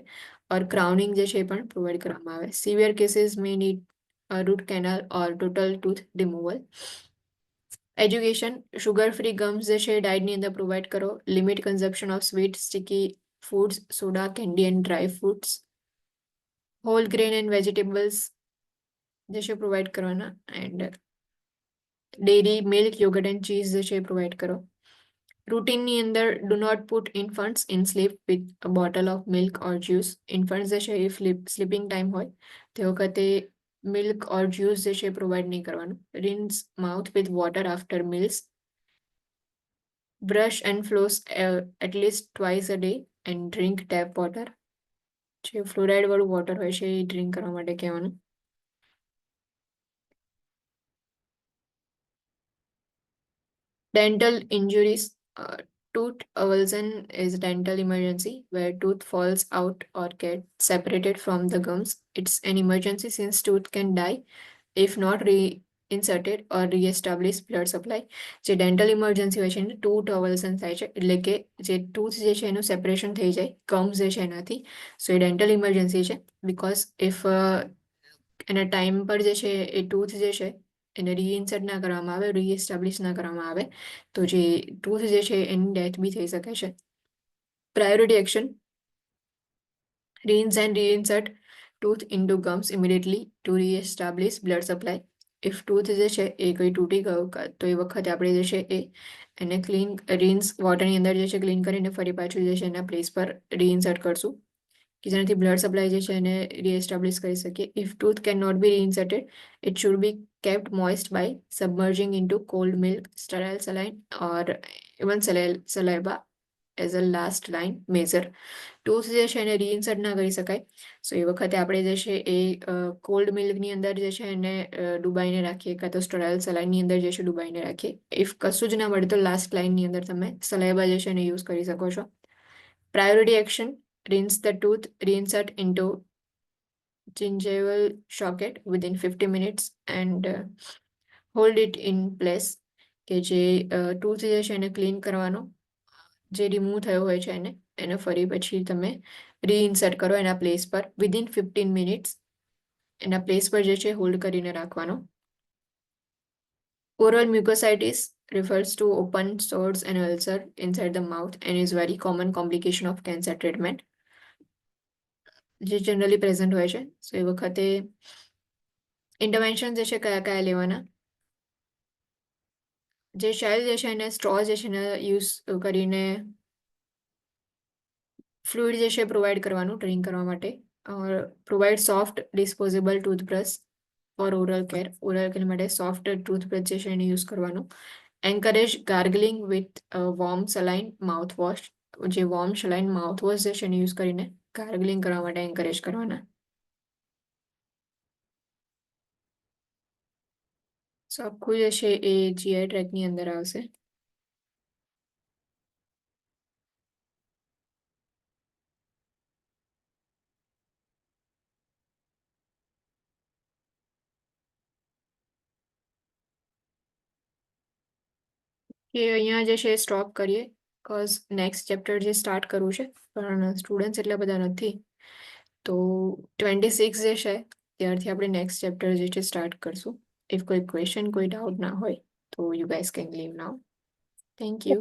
ઓર ક્રાઉનિંગ જે છે એ પણ પ્રોવાઈડ કરવામાં આવે. સિવિયર કેસીસ મે need root canal or total tooth removal. Education, sugar free gums જે છે ડાયટની અંદર પ્રોવાઈડ કરો. Limit consumption of sweet sticky foods, soda, candy and dry fruits. Whole grain and vegetables જે છે પ્રોવાઈડ કરવાના. And dairy, milk, yogurt and cheese જે છે પ્રોવાઈડ કરો. રૂટીનની અંદર do not put infants in sleep with a bottle of milk or juice. Infants જે છે એ સ્લીપિંગ ટાઈમ હોય તે વખતે મિલ્ક ઓર જ્યુસ જે છે પ્રોવાઈડ નહીં કરવાનું. Rinse mouth with water after meals. Brush and floss at least twice a day and drink tap water. જે ફ્લોરાઇડ વાળું વોટર હોય છે એ ડ્રિંક કરવા માટે કહેવાનું. Dental injuries. Tooth avulsion is a dental emergency where tooth falls out or gets separated from the gums. It's an emergency since tooth can die if not reinserted or re-establish blood supply. જે dental emergency હોય છે એને tooth avulsion થાય છે, એટલે કે જે tooth જે છે એનું સેપરેશન થઈ જાય gums જે છે એનાથી. સો એ dental emergency છે because if એના ટાઈમ પર જે છે એ ટૂથ જે છે એને રીઇન્સર્ટ ના કરવામાં આવે, રીએસ્ટાબ્લિશ ના કરવામાં આવે તો જે ટૂથ જે છે એની ડેથ બી થઈ શકે છે. Priority action, rinse and reinsert tooth into gums immediately to re-establish blood supply. If tooth જે છે એ કોઈ તૂટી ગયું તો એ વખતે આપણે જે છે એને ક્લીન રિન્સ વોટરની અંદર જે છે ક્લીન કરીને ફરી પાછું જે છે એના પ્લેસ પર રીઇન્સર્ટ કરશું. કે જેનાથી બ્લડ સપ્લાય જે છે એને રીએસ્ટાબ્લિશ કરી શકીએ. If tooth can not be reinserted, it should be kept moist by submerging into cold milk, sterile saline, or even saliva as a last line measure. Tooth જે છે એને રીઇન્સર્ટ ના કરી શકાય. સો એ વખતે આપણે જે છે એ કોલ્ડ મિલ્કની અંદર જે છે એને ડુબાઈને રાખીએ, કાં તો સ્ટરાઇલ સલાઇનની અંદર જે છે ડુબાઈને રાખીએ. ઇફ કશું જ ના મળે તો લાસ્ટ લાઇનની અંદર તમે સલાઇવા જે છે એને યુઝ કરી શકો છો. Priority action: rinse the tooth, reinsert into gingival socket within 50 minutes and hold it in place. કે જે ટૂથ જે છે એને ક્લીન કરવાનો, જે રિમૂવ થયો હોય છે એને ફરી પછી તમે રીઇન્સર્ટ કરો એના પ્લેસ પર વિધિન 15 મિનિટ્સ. એના પ્લેસ પર જે છે હોલ્ડ કરીને રાખવાનો. Oral mucositis refers to open sores and ulcer inside the mouth and is very common complication of cancer treatment. જે જનરલી પ્રેઝન્ટ હોય છે. સો એ વખતે ઇન્ટરવેન્શન જે છે કયા કયા લેવાના? જે શેલ જે છે એને સ્ટ્રો જે છે એને યુઝ કરીને ફ્લુઇડ જે છે પ્રોવાઈડ કરવાનું ડ્રિંક કરવા માટે. Provide soft disposable toothbrush for oral care. Oral care માટે સોફ્ટ ટૂથબ્રશ જે છે એને યુઝ કરવાનું. Encourage gargling with warm saline mouthwash. જે વોર્મ સલાઇન માઉથવોશ જે છે એને યુઝ કરીને ગાર્ગલિંગ કરવા માટે એન્કરેજ કરવાના. સો આખું જે છે એ જીઆઈ ટ્રેકની અંદર આવશે. એ અહીંયા જે છે સ્ટોપ કરીએ, બીકોઝ નેક્સ્ટ ચેપ્ટર જે સ્ટાર્ટ કરવું છે પણ સ્ટુડન્ટ્સ એટલા બધા નથી. તો 26 જે છે ત્યારથી આપણે નેક્સ્ટ ચેપ્ટર જે છે સ્ટાર્ટ કરશું. ઇફ કોઈ ક્વેશ્ચન કોઈ ડાઉટ ના હોય તો you guys can live now. Thank you.